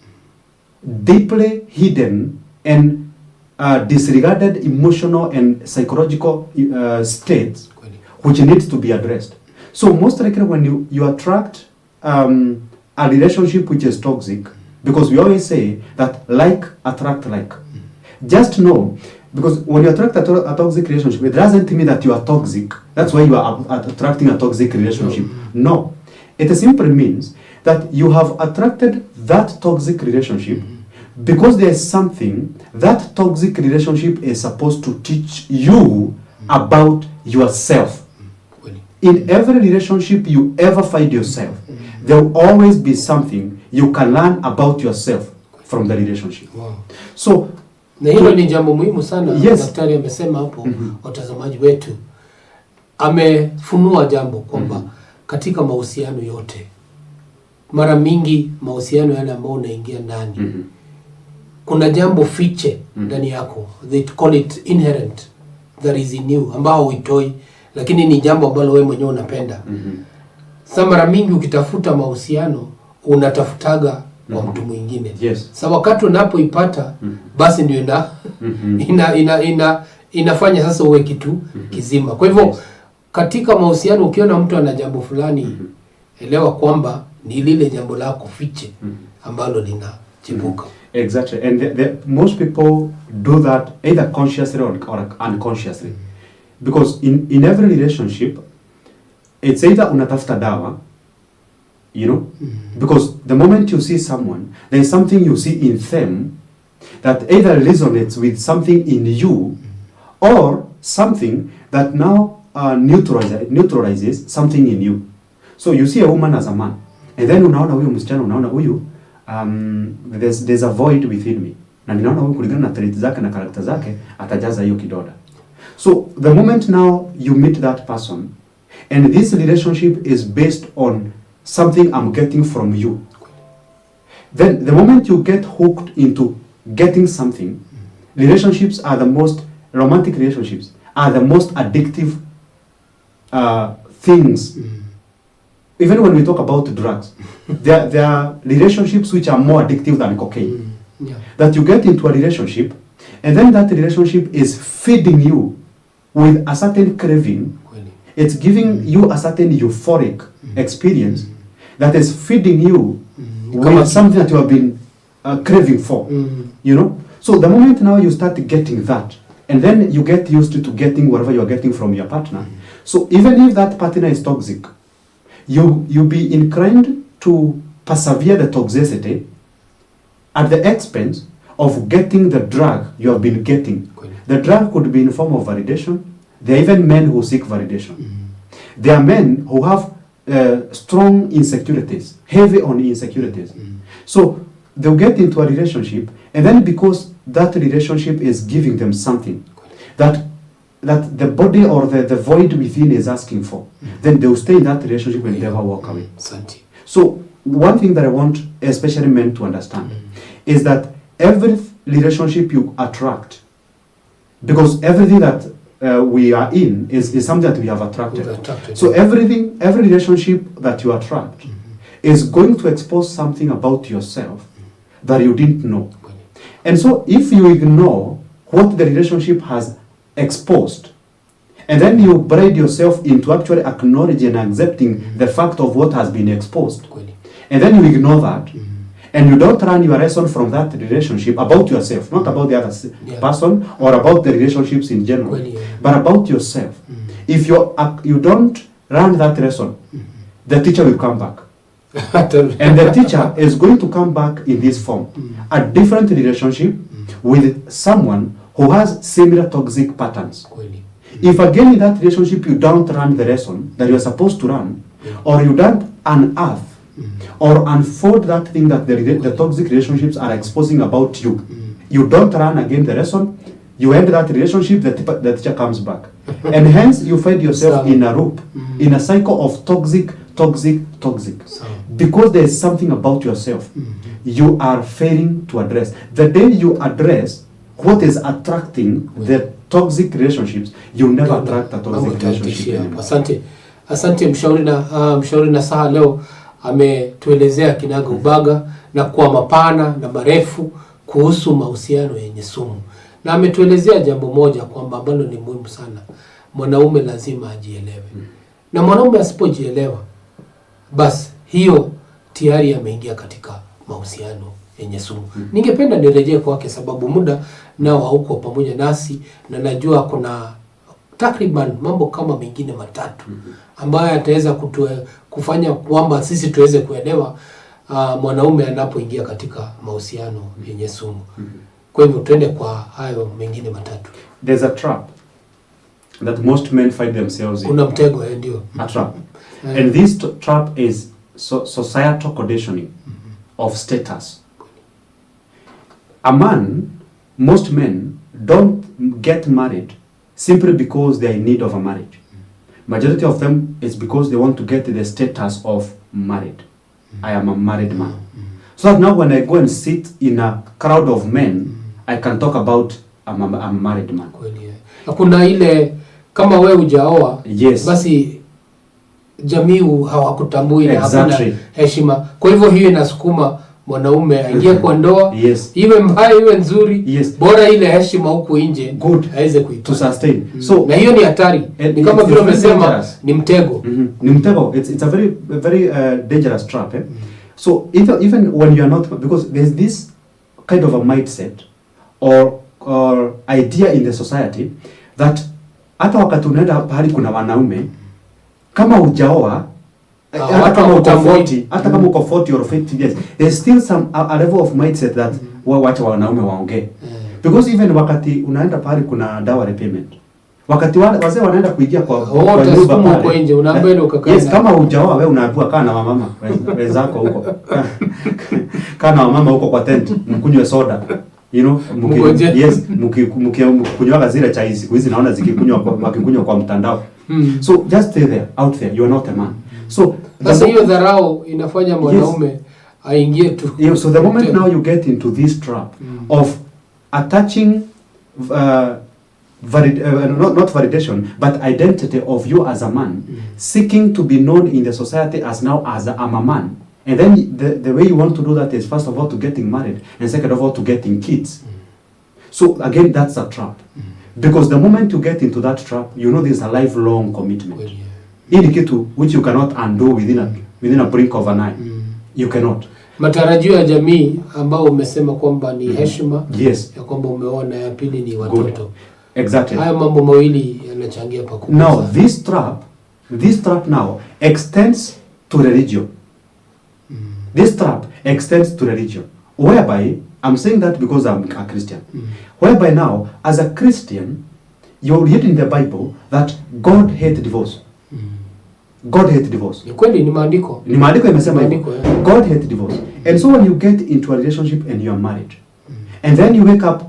deeply hidden and disregarded emotional and psychological states which need to be addressed. So most likely when you attract a relationship which is toxic, because we always say that like attract like. Just know, because when you attract a toxic relationship, it doesn't mean that you are toxic. That's why you are attracting a toxic relationship. No. It simply means that you have attracted that toxic relationship because there is something that toxic relationship is supposed to teach you about yourself. In every relationship you ever find yourself, there will always be something you can learn about yourself from the relationship. Wow. So na hilo ni jambo muhimu sana. Yes. Daktari amesema hapo, watazamaji wetu amefunua jambo kwamba katika mahusiano yote, mara mingi mahusiano yale ambayo unaingia ndani, kuna jambo fiche ndani yako, they call it inherent, that is in you, ambao uitoi, lakini ni jambo ambalo wewe mwenyewe unapenda. Sasa mara mingi ukitafuta mahusiano unatafutaga kwa mtu mwingine. Yes. Sasa wakati unapoipata basi ndio inafanya sasa uwe kitu kizima. Kwa hivyo katika mahusiano ukiona mtu ana jambo fulani, elewa kwamba ni lile jambo lako fiche ambalo linachipuka. Exactly. And most people do that either consciously or unconsciously. Because in every relationship, it's either unatafuta dawa, you know, because the moment you see someone, there is something you see in them that either resonates with something in you or something that now neutralizes something in you. So you see a woman as a man, and then unaona huyu msichana, unaona huyu there's a void within me, na ninaona huyu kulingana na traits zake na character zake atajaza hiyo kidoda. So the moment now you meet that person, and this relationship is based on something I'm getting from you, then the moment you get hooked into getting something, relationships are the most romantic relationships are the most addictive things. Even when we talk about drugs, there are relationships which are more addictive than cocaine. Yeah. That you get into a relationship, and then that relationship is feeding you with a certain craving. It's giving you a certain euphoric experience that is feeding you with something that you have been craving for. You know? So the moment now you start getting that, and then you get used to getting whatever you are getting from your partner. So even if that partner is toxic, you be inclined to persevere the toxicity at the expense of getting the drug you have been getting. The drug could be in form of validation. There are even men who seek validation. There are men who have strong insecurities, heavy on insecurities. So they'll get into a relationship, and then because that relationship is giving them something that the body or the void within is asking for, then they'll stay in that relationship and never walk away. So one thing that I want especially men to understand is that every relationship you attract, because everything that we are in is something that we have attracted. So every relationship that you attract is going to expose something about yourself that you didn't know. And so if you ignore what the relationship has exposed, and then you braid yourself into actually acknowledging and accepting the fact of what has been exposed, and then you ignore that, and you don't run your lesson from that relationship about yourself, not about the other person or about the relationships in general, but about yourself. If you don't run that lesson, the teacher will come back. And the teacher is going to come back in this form, a different relationship with someone who has similar toxic patterns. If again in that relationship you don't run the lesson that you are supposed to run, or you don't unearth or unfold that thing that the toxic relationships are exposing about you, you don't run again the lesson, you end that relationship, the teacher comes back. And hence you find yourself in a loop, in a cycle of toxic. Because there is something about yourself you are failing to address. The day you address what is attracting the toxic relationships, you never attract a toxic relationship anymore. Asante mshauri na saha leo ametuelezea kinaga ubaga na kwa mapana na marefu kuhusu mahusiano yenye sumu. Na ametuelezea jambo moja kwamba ambalo ni muhimu sana. Mwanaume lazima ajielewe. Na mwanaume asipojielewa, basi hiyo tayari ameingia katika mahusiano yenye sumu. Ningependa nirejee kwake sababu muda nao hauko pamoja nasi, na najua kuna takriban mambo kama mengine matatu ambayo ataweza kufanya kwamba sisi tuweze kuelewa mwanaume anapoingia katika mahusiano yenye sumu. Kwa hivyo tuende kwa hayo mengine matatu. There's a trap that most men find themselves in. Kuna mtego ndio. A trap. And this trap is societal conditioning of status. A man, most men don't get married simply because they are in need of a marriage. Majority of them is because they want to get the status of married. I am a married man. So that now when I go and sit in a crowd of men, I can talk about I'm a married man. Kuna ile kama wewe hujaoa, yes, basi jamii hawakutambui na hakuna heshima. Kwa hivyo hiyo inasukuma mwanaume aingie kwa ndoa, iwe mbaya iwe nzuri, bora ile heshima huko nje aweze kuitoa to sustain. So na hiyo ni hatari, ni kama vile umesema ni mtego. Ni mtego. It's a very dangerous trap. So even when you are not, because there's this kind of a mindset or idea in the society that hata wakati unaenda pahali kuna wanaume, kama hujaoa, hata kama uko 40 or 50 years, there's still a level of mindset that wacha wanaume waongee. Because even wakati unaenda pale kuna dowry payment. Wakati wazee wanaenda kuingia kwa nyumba pale. Nje unaambia ndio kaka. Yes, kama hujaoa wewe unaambiwa kaa na mama wenzako huko. Kaa na mama huko kwa tent, mkunywe soda. You know, yes, mkikunywa zile chai siku hizi naona wakikunywa kwa mtandao. So just stay there, out there, you are not a man. So sasa hiyo dharau inafanya mwanaume aingie tu. Yeah, so the moment now you get into this trap of attaching not validation but identity of you as a man, seeking to be known in the society as now as I'm a man. And then the way you want to do that is first of all to getting married and second of all to getting kids. So again, that's a trap. Because the moment you get into that trap, you know there's a lifelong commitment. Hii kitu which you cannot undo within a blink of an eye. You cannot. Matarajio ya jamii ambao umesema kwamba ni heshima, yes, ya kwamba umeona, ya pili ni watoto. Good. Exactly. Hayo mambo mawili yanachangia pakubwa. Now this trap now extends to religion. This trap extends to religion. Whereby, I'm saying that because I'm a Christian. Whereby now, as a Christian, you read in the Bible that God hates divorce. God hates divorce. Ni kweli, ni maandiko. Ni maandiko imesema hivyo. God hates divorce. And so when you get into a relationship and you are married, and then you wake up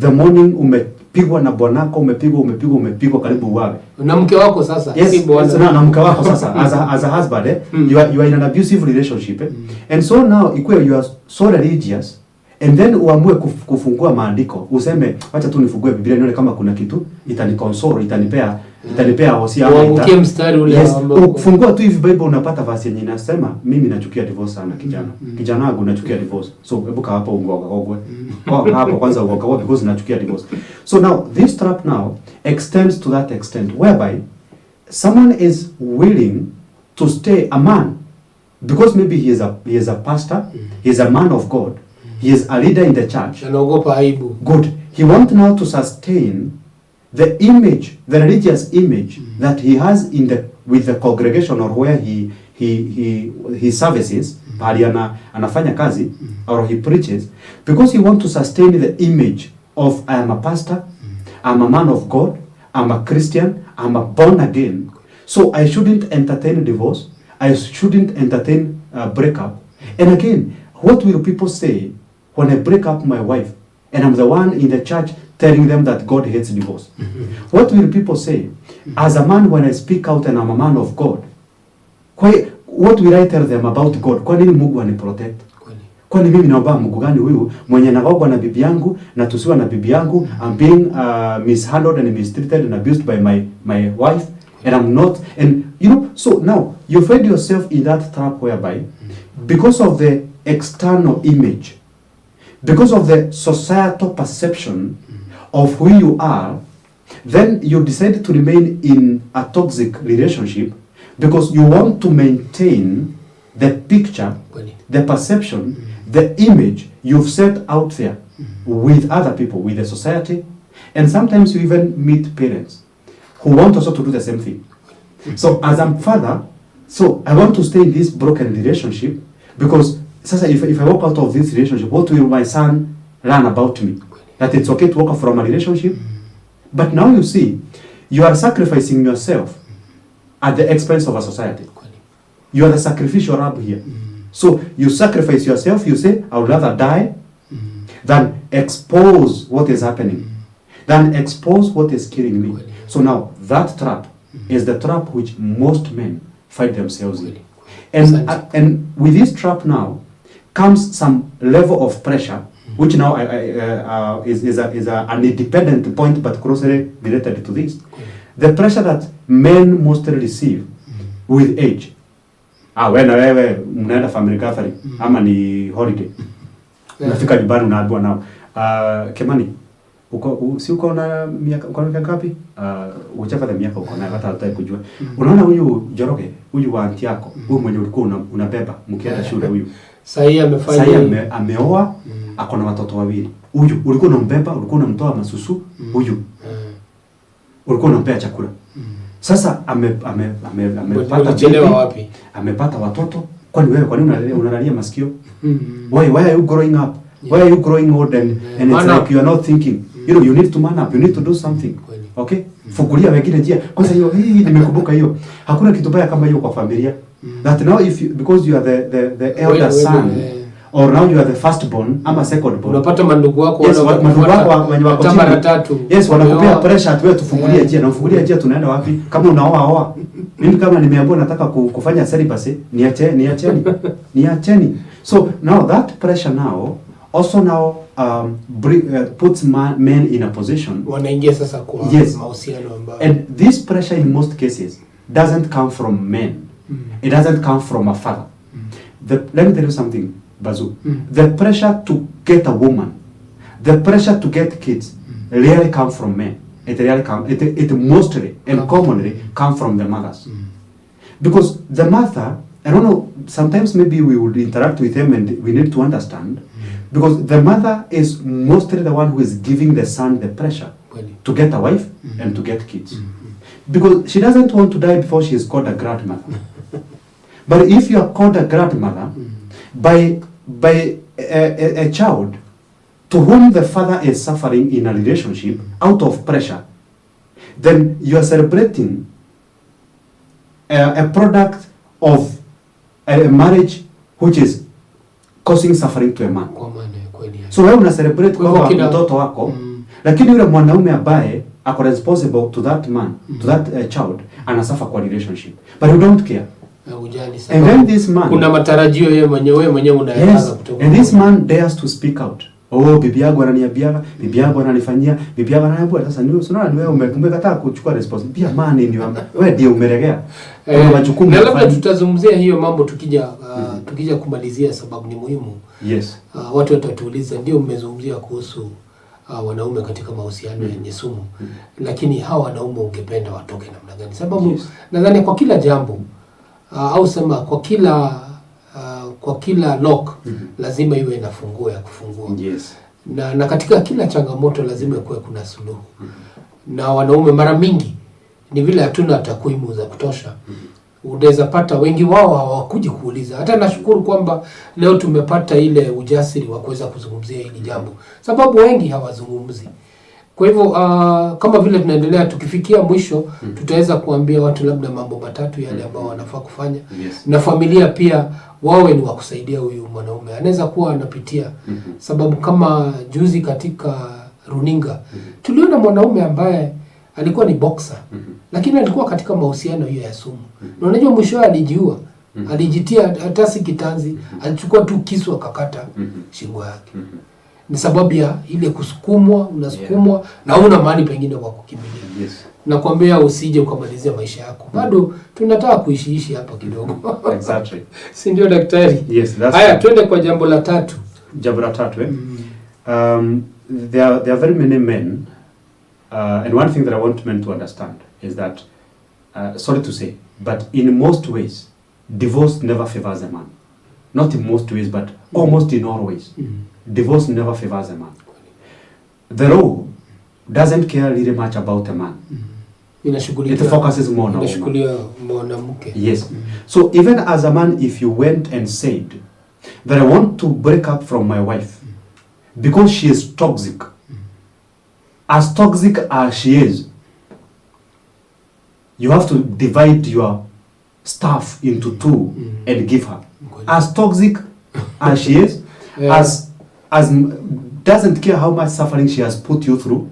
the morning umepigwa na bwanako, umepigwa karibu uwawe. Na mke wako sasa, si bwana. Na mke wako sasa as a husband, you are in an abusive relationship. And so now you are so religious, and then uamue kufungua maandiko, useme acha tu nifungue Biblia nione kama kuna kitu itaniconsole, itanipea hosia au uangukie mstari ule ambao ukifungua tu hivi Bible unapata verse yenye inasema mimi nachukia divorce sana kijana. Kijana wangu nachukia divorce. So hebu kaa hapo ungogwe. Hapo kwanza ungogwe because nachukia divorce. So now this trap now extends to that extent whereby someone is willing to stay a man because maybe he is a pastor, he is a man of God. He is a leader in the church. Anaogopa aibu. Good. He wants now to sustain the image, the religious image that he has with the congregation or where he services, pali anafanya kazi or he preaches, because he wants to sustain the image of I am a pastor, I'm a man of God, I'm a Christian, I'm a born again. So I shouldn't entertain divorce. I shouldn't entertain breakup. And again, what will people say when I break up my wife and I'm the one in the church telling them that God hates divorce? What will people say? As a man, when I speak out and I'm a man of God, what will I tell them about God? Kwa nini Mungu aniprotect? Kwani mimi naomba Mungu gani huyu mwenye naogwa na bibi yangu na tusiwa na bibi yangu, I'm being mishandled and mistreated and abused by my wife and I'm not, and you know, so now you find yourself in that trap whereby because of the external image, because of the societal perception of who you are, then you decide to remain in a toxic relationship because you want to maintain the picture, the perception, the image you've set out there with other people, with the society, and sometimes you even meet parents who want also to do the same thing. So as a father, so I want to stay in this broken relationship because sasa if I walk out of this relationship, what will my son learn about me? That it's okay to walk from a relationship? But now you see, you are sacrificing yourself at the expense of a society. You are the sacrificial lamb here. So you sacrifice yourself, you say, I would rather die than expose what is happening, than expose what is killing me. So now that trap is the trap which most men find themselves in. And with this trap now comes some level of pressure, which now is an independent point but closely related to this. The pressure that men mostly receive with age. Wewe mnaenda family gathering ama ni holiday. Unafika nyumbani unaambiwa nao. Kemani, uko na miaka ngapi? Uchapa miaka uko na hata hutaki kujua. Unaona huyu Joroge, huyu wa aunti yako, huyu mwenye ulikuwa unabeba mkienda shule huyu. Sasa ameoa, ako na watoto wawili. Huyu ulikuwa unambeba, ulikuwa unamtoa masusu, huyu ulikuwa unampea chakula. Sasa amepata watoto. Kwani wewe unalalia masikio? Why are you growing up Why are you growing old and it's Man like up. you are not thinking? You know, you need to man up, you need to do something. Kweli. Okay? Fungulia wengine njia. Kwanza hiyo hii nimekumbuka hiyo. Hakuna kitu baya kama hiyo kwa familia. That now if you, because you are the elder son or now you are the firstborn ama secondborn. Unapata mandugu wako Yes, mandugu wako wenye wako chini. Mara tatu. Yes, wanakupea pressure atuwe tufungulie njia na ufungulie njia tunaenda wapi? Kama unaoa. Mimi kama nimeambiwa nataka kufanya celibacy, niacheni. So now that pressure now also now puts men in a position. Wanaingia sasa kwa mahusiano ambayo. And this pressure in most cases doesn't come from men. It doesn't come from a father. Let me tell you something, Bazuu. The pressure to get a woman, the pressure to get kids, really come from men. It really come. It mostly and commonly come from the mothers, because the mother. I don't know. Sometimes maybe we would interact with them, and we need to understand, because the mother is mostly the one who is giving the son the pressure to get a wife and to get kids, because she doesn't want to die before she is called a grandmother. But if you are called a grandmother by a child to whom the father is suffering in a relationship out of pressure, then you are celebrating a product of a marriage which is causing suffering to a man. So wewe una celebrate kwa mtoto wako, lakini yule mwanaume ambaye ako responsible to that man, to that child, anasuffer kwa relationship. But you don't care. And then this man, kuna matarajio yeye mwenyewe unayataka kutoka. And this man dares to speak out. Oh, bibi yangu ananiambia, bibi yangu ananifanyia, bibi yangu ananiambia. Sasa ni wewe umekataa kuchukua responsibility. Pia man ndio wewe ndio umeregea. Kuna majukumu. Na labda tutazungumzia hiyo mambo tukija kumalizia, sababu ni muhimu. Yes. Watu watatuuliza, ndio mmezungumzia kuhusu wanaume katika mahusiano yenye sumu. Lakini hawa wanaume ungependa watoke namna gani? Sababu nadhani kwa kila jambo au sema kwa kila lock lazima iwe na funguo ya kufungua. Yes. Na katika kila changamoto lazima kuwe kuna suluhu. Na wanaume mara mingi ni vile hatuna takwimu za kutosha. Unaweza pata wengi wao hawakuji kuuliza. Hata nashukuru kwamba leo tumepata ile ujasiri wa kuweza kuzungumzia hili jambo, sababu wengi hawazungumzi. Kwa hivyo kama vile tunaendelea, tukifikia mwisho tutaweza kuambia watu labda mambo matatu yale ambao wanafaa kufanya. Na familia pia wawe ni wa kusaidia huyu mwanaume. Anaweza kuwa anapitia sababu kama juzi katika runinga tuliona mwanaume ambaye alikuwa ni boxer lakini alikuwa katika mahusiano hiyo ya sumu. Na unajua mwisho alijiua. Alijitia hata si kitanzi, alichukua tu kisu akakata shingo yake. Ni sababu ya ile kusukumwa, unasukumwa na una mahali pengine kwa kukimbilia. Nakwambia usije ukamalizia maisha yako. Bado tunataka kuishi hapa kidogo. Exactly. Si ndio daktari? Yes, that's. Haya, twende kwa jambo la tatu. Jambo la tatu there are very many men and one thing that I want men to understand is that sorry to say, but in most ways divorce never favors a man. Not in most ways, but almost in all ways. Divorce never favors a man. The law doesn't care really much about a man. It focuses more on a woman. Yes. So even as a man, if you went and said that I want to break up from my wife because she is toxic, as toxic as she is, you have to divide your stuff into two and give her. As toxic as she is, as doesn't care how much suffering she has put you through,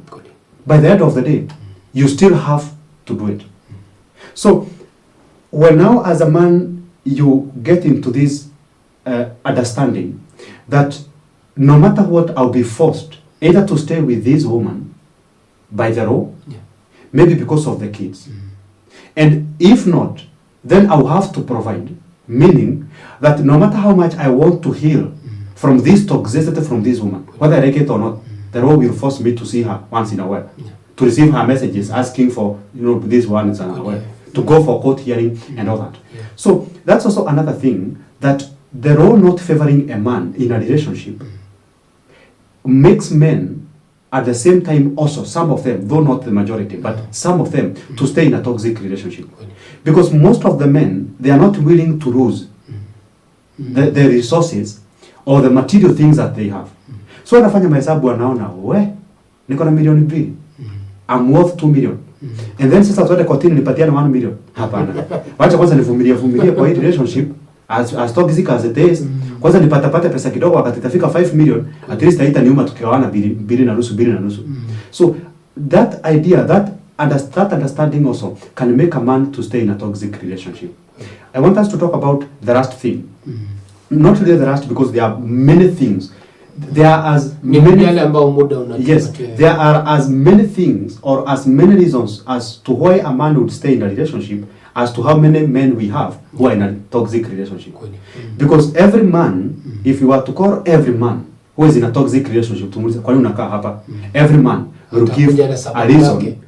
by the end of the day, you still have to do it. So, when now as a man, you get into this understanding that no matter what, I'll be forced either to stay with this woman by the law, maybe because of the kids. And if not, then I'll have to provide, meaning that no matter how much I want to heal from this toxicity from this woman, whether I like it or not, the law will force me to see her once in a while, to receive her messages asking for, this one is unaware, to go for court hearing and all that. So that's also another thing, that the law not favoring a man in a relationship makes men at the same time also, some of them, though not the majority, but some of them, to stay in a toxic relationship. Because most of the men, they are not willing to lose the resources or the material things that they have. So anafanya mahesabu, anaona niko na milioni 2. I'm worth 2 million. And then sasa tuende kotini nipatiane 1 million. Hapana. Wacha kwanza nivumilie kwa hii relationship as toxic as it is. Kwanza nipata pesa kidogo, wakati itafika 5 million, at least haitaniuma tukigawana 2.5. So that idea, that understanding also can make a man to stay in a toxic relationship. I want us to talk about the last thing. Not really the last, because there are many things. There are as many, yes, there are as many things or as many reasons as to why a man would stay in a relationship as to how many men we have who are in a toxic relationship. Because every man, if you were to call every man who is in a toxic relationship, every man will give a reason.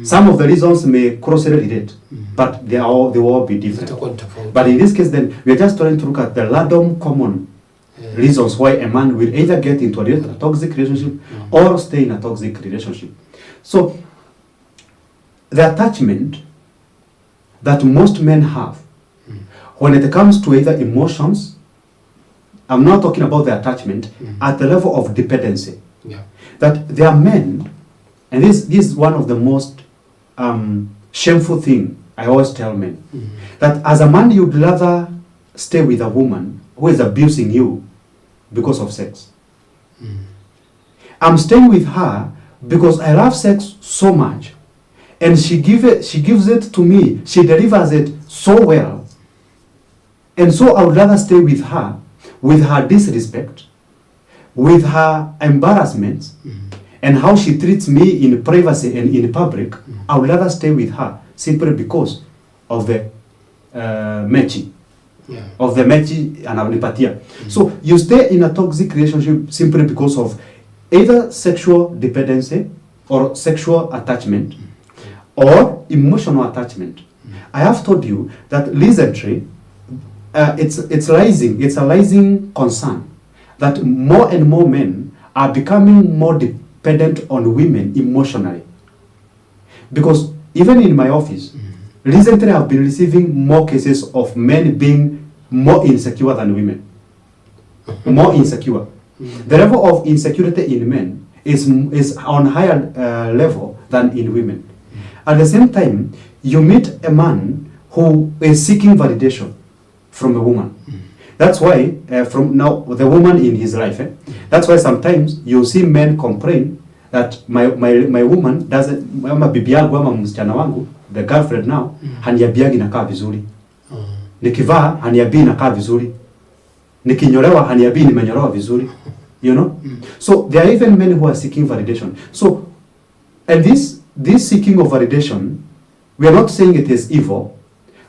Some of the reasons may cross relate, but they will all be different. But in this case, then we are just trying to look at the random common reasons why a man will either get into a toxic relationship or stay in a toxic relationship. So the attachment that most men have when it comes to either emotions, I'm not talking about the attachment at the level of dependency. That there are men, and this is one of the most shameful thing I always tell men, that as a man you'd rather stay with a woman who is abusing you because of sex. I'm staying with her because I love sex so much, and she gives it to me, she delivers it so well, and so I would rather stay with her disrespect, with her embarrassments, and how she treats me in privacy and in public. I would rather stay with her simply because of the mechi. Of the mechi and anipatia. So you stay in a toxic relationship simply because of either sexual dependency or sexual attachment or emotional attachment. I have told you that recently it's a rising concern that more and more men are becoming more dependent on women emotionally. Because even in my office, recently I've been receiving more cases of men being more insecure than women. More insecure. The level of insecurity in men is on higher level than in women. At the same time, you meet a man who is seeking validation from a woman. That's why from now the woman in his life. That's why sometimes you see men complain that my woman doesn't, ama bibi yangu ama msichana wangu, the girlfriend now, haniambiagi nakaa vizuri. Nikivaa haniambii nakaa vizuri. Nikinyolewa haniambii nimenyolewa vizuri. You know? So there are even men who are seeking validation. So, and this seeking of validation, we are not saying it is evil,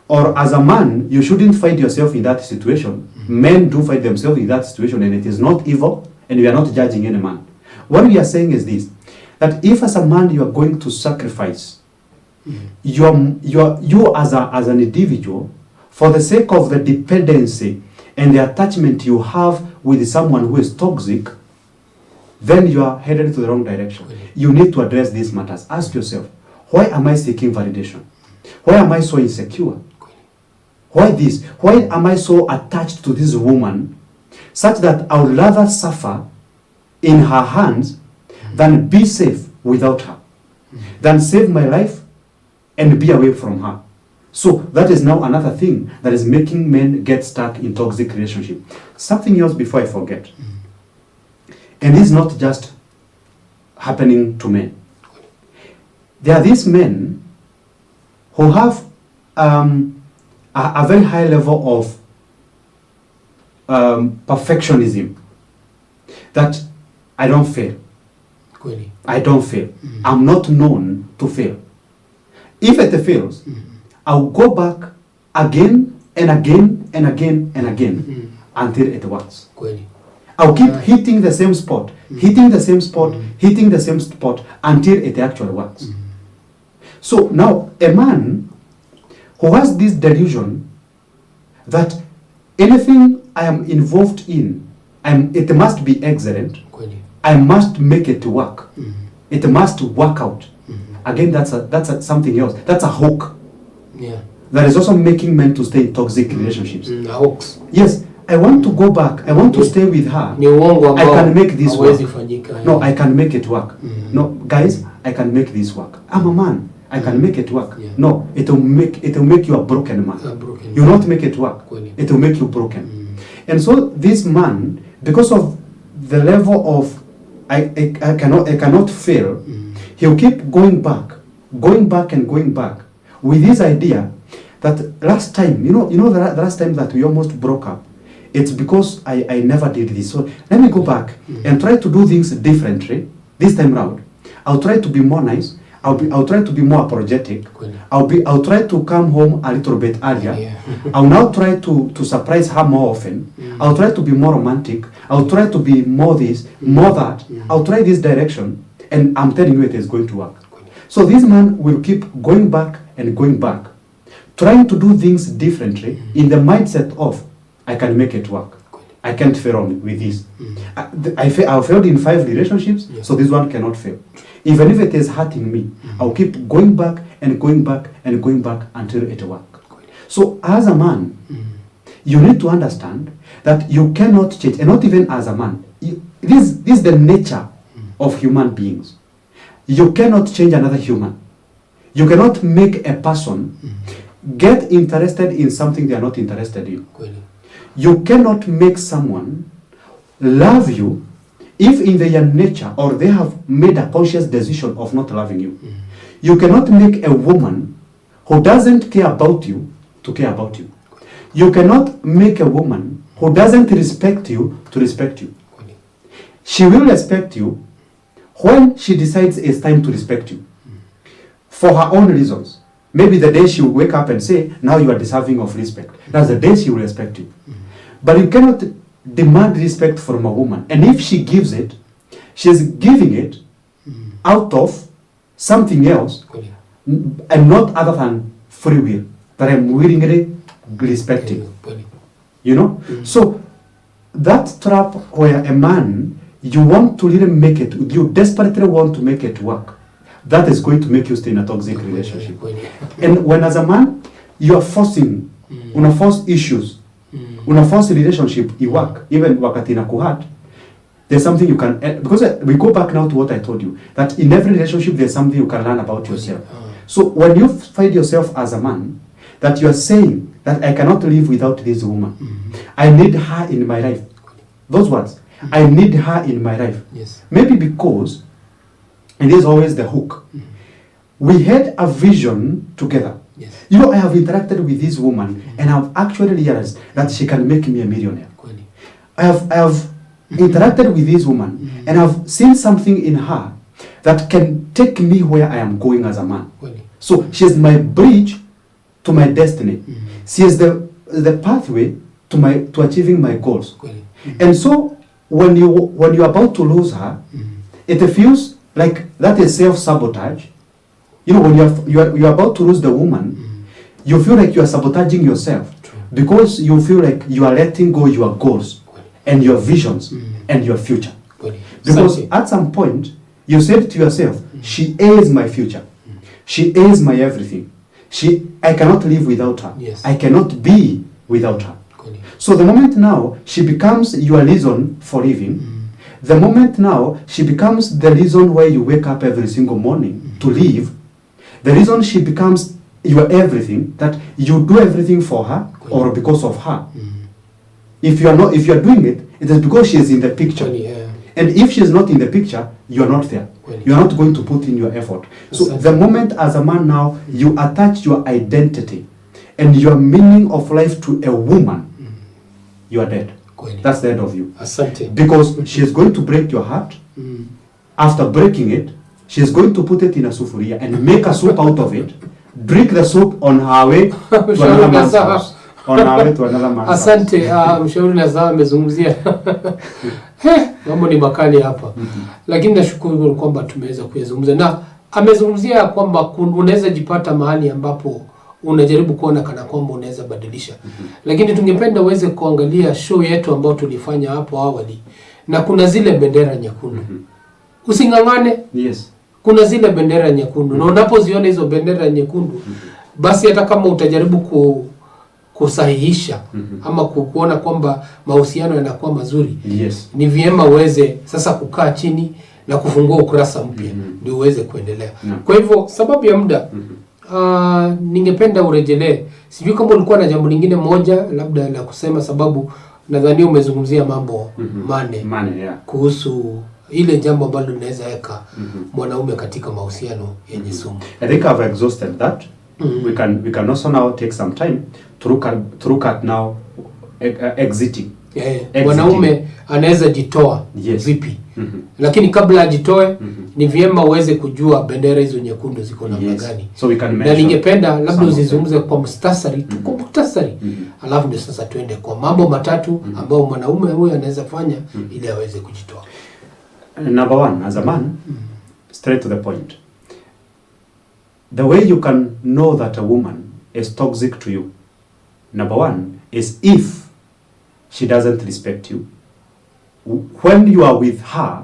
or as a man you shouldn't find yourself in that situation. Men do find themselves in that situation, and it is not evil, and we are not judging any man. What we are saying is this, that if as a man you are going to sacrifice you as an individual for the sake of the dependency and the attachment you have with someone who is toxic, then you are headed to the wrong direction. You need to address these matters. Ask yourself, why am I seeking validation? Why am I so insecure? Why this? Why am I so attached to this woman such that I would rather suffer in her hands than be safe without her, than save my life and be away from her? So that is now another thing that is making men get stuck in toxic relationship. Something else before I forget. And this is not just happening to men. There are these men who have a very high level of perfectionism, that I don't fail. I don't fail. I'm not known to fail. If it fails, I'll go back again and again and again and again until it works. I'll keep hitting the same spot, hitting the same spot, hitting the same spot until it actually works. So now a man who has this delusion that anything I am involved in, it must be excellent, I must make it work. It must work out. Again, that's something else. That's a hook. That is also making men to stay in toxic relationships. Hooks. Yes, I want to go back, I want to stay with her. Ni uongo ambao I can make this work. Fanyika, no, I can make it work. No, guys, I can make this work. I'm a man. I can make it work. Yeah. No, it will make you a broken man. You will not make it work. It will make you broken. And so this man, because of the level of I cannot fail, he'll keep going back and going back with this idea that last time, you know the last time that we almost broke up, it's because I never did this. So let me go back and try to do things differently this time round. I'll try to be more nice. I'll try to be more apologetic. I'll try to come home a little bit earlier. Yeah. I'll now try to surprise her more often. I'll try to be more romantic. I'll try to be more this, more that. I'll try this direction, and I'm telling you it is going to work. So this man will keep going back and going back, trying to do things differently in the mindset of I can make it work. I can't fail on with this. I failed in 5 relationships, so this one cannot fail. Even if it is hurting me, I'll keep going back and going back and going back until it works. So as a man, you need to understand that you cannot change, and not even as a man. This is the nature of human beings. You cannot change another human. You cannot make a person get interested in something they are not interested in. You cannot make someone love you if in their nature or they have made a conscious decision of not loving you. You cannot make a woman who doesn't care about you to care about you. You cannot make a woman who doesn't respect you to respect you. She will respect you when she decides it's time to respect you for her own reasons. Maybe the day she will wake up and say, now you are deserving of respect. That's the day she will respect you. But you cannot demand respect from a woman. And if she gives it, she's giving it out of something else and not other than free will. That I'm willingly respecting. You know? So that trap where a man, you want to really make it, you desperately want to make it work, that is going to make you stay in a toxic relationship. And when as a man, you are forcing, una force issues, una force relationship, you work, even wakati na kuhat, there's something you can, because we go back now to what I told you, that in every relationship there's something you can learn about yourself. So when you find yourself as a man, that you are saying that I cannot live without this woman, I need her in my life. Those words, I need her in my life. Yes. Maybe because, and this is always the hook, we had a vision together. Yes. You know, I have interacted with this woman and I've actually realized that she can make me a millionaire. I have interacted with this woman and I've seen something in her that can take me where I am going as a man. So she is my bridge to my destiny. She is the pathway to achieving my goals. And so when you're about to lose her, it feels like that is self-sabotage. You know, when you're about to lose the woman, you feel like you are sabotaging yourself because you feel like you are letting go your goals and your visions and your future. Because at some point, you said to yourself, she is my future. She is my everything. I cannot live without her. Yes. I cannot be without her. So the moment now she becomes your reason for living, the moment now she becomes the reason why you wake up every single morning to live, the reason she becomes your everything, that you do everything for her or because of her. If you are doing it, it is because she is in the picture. And if she is not in the picture, you are not there. You are not going to put in your effort. So the moment as a man now, you attach your identity and your meaning of life to a woman, you are dead. That's the end of you. Because she is going to break your heart. After breaking it, she is going to put it in a sufuria and make a soup out of it. Drink the soup on her way to another man's house. On her way to another man's house. Asante, mshauri Nazaa amezungumzia. Mambo ni makali hapa. Lakini nashukuru kwamba tumeweza kuyazungumza. Na amezungumzia kwamba unaweza jipata mahali ambapo unajaribu kuona kana kwamba unaweza badilisha. Lakini tungependa uweze kuangalia show yetu ambayo tulifanya hapo awali. Na kuna zile bendera nyekundu. Usingangane. Yes. Kuna zile bendera nyekundu. Na unapoziona hizo bendera nyekundu, basi hata kama utajaribu kusahihisha ama kuona kwamba mahusiano yanakuwa mazuri, Yes. ni vyema uweze sasa kukaa chini na kufungua ukurasa mpya ndio uweze kuendelea. Kwa hivyo sababu ya muda ningependa urejelee, sijui kama ulikuwa na jambo lingine moja labda la kusema, sababu nadhani umezungumzia mambo mane Yeah. kuhusu ile jambo ambalo linaweza weka mwanaume katika mahusiano yenye sumu. I think I've exhausted that. We can also now take some time to look at now exiting. Mwanaume anaweza jitoa vipi? Lakini kabla ajitoe ni vyema uweze kujua bendera hizo nyekundu ziko namna gani. So we can na ningependa labda uzizungumze kwa muhtasari, alafu ndio sasa tuende kwa mambo matatu ambayo mwanaume huyo anaweza fanya ili aweze kujitoa. Number one, as a man, straight to the point. The way you can know that a woman is toxic to you, number one, is if she doesn't respect you. When you are with her,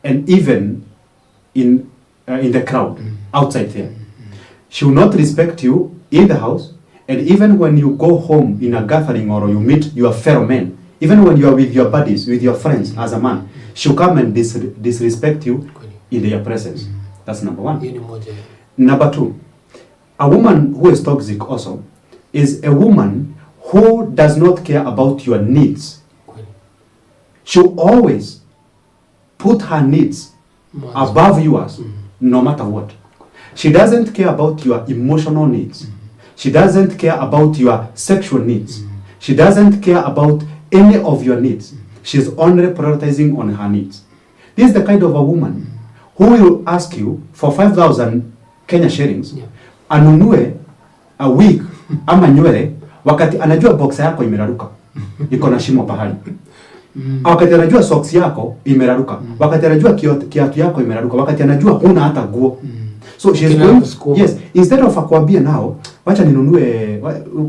and even in the crowd, outside there, she will not respect you in the house, and even when you go home in a gathering or you meet your fellow men, even when you are with your buddies, with your friends as a man, she'll come and disrespect you in their presence. That's number one. Number two, a woman who is toxic also is a woman who does not care about your needs. She'll always put her needs above yours, no matter what. She doesn't care about your emotional needs. She doesn't care about your sexual needs. She doesn't care about any of your needs. She's only prioritizing on her needs. This is the kind of a woman who will ask you for 5,000 Kenya shillings, anunue a wig ama nywele, wakati anajua boxer yako imeraruka, iko na shimo pahali. Wakati anajua socks yako imeraruka, wakati anajua kiatu yako imeraruka, wakati anajua huna hata nguo. So she is going, yes, instead of akwambia now, wacha ninunue,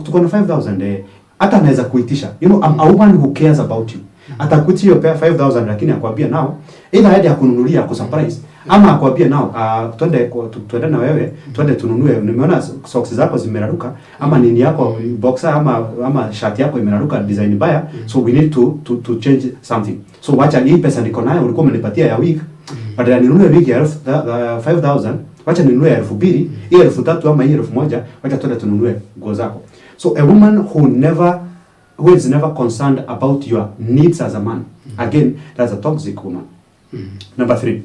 tuko na 5,000, hata anaweza kuitisha. You know, a woman who cares about you. Atakuitia hiyo 5,000 lakini akwambia now, either hadi akununulia ku surprise, ama akwambia now, twende na wewe, twende tununue, nimeona socks zako zimeraruka, ama nini yako boxer ama shirt yako imeraruka design mbaya, so we need to change something. So wacha hii pesa niko nayo ulikuwa umenipatia ya week, badala ya ninunue wig ya 5,000, wacha ninunue 2,000, hii 3,000 ama hii 1,000, wacha twende tununue nguo zako. So a woman who is never concerned about your needs as a man, again, that's a toxic woman. Number three,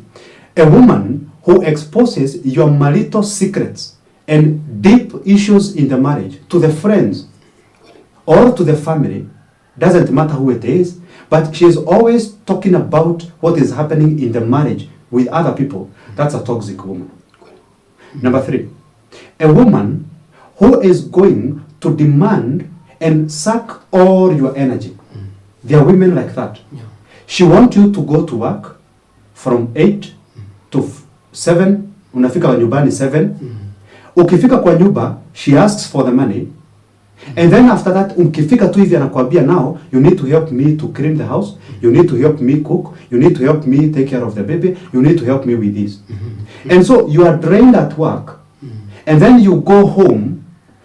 a woman who exposes your marital secrets and deep issues in the marriage to the friends or to the family, doesn't matter who it is, but she is always talking about what is happening in the marriage with other people. That's a toxic woman. Number three, a woman who is going to demand and suck all your energy. There are women like that. She wants you to go to work from 8 to 7, unafika nyumbani 7. Ukifika kwa nyumba, she asks for the money. And then after that, ukifika tu hivi anakuambia now, you need to help me to clean the house, you need to help me cook, you need to help me take care of the baby, you need to help me with this. And so you are drained at work. And then you go home,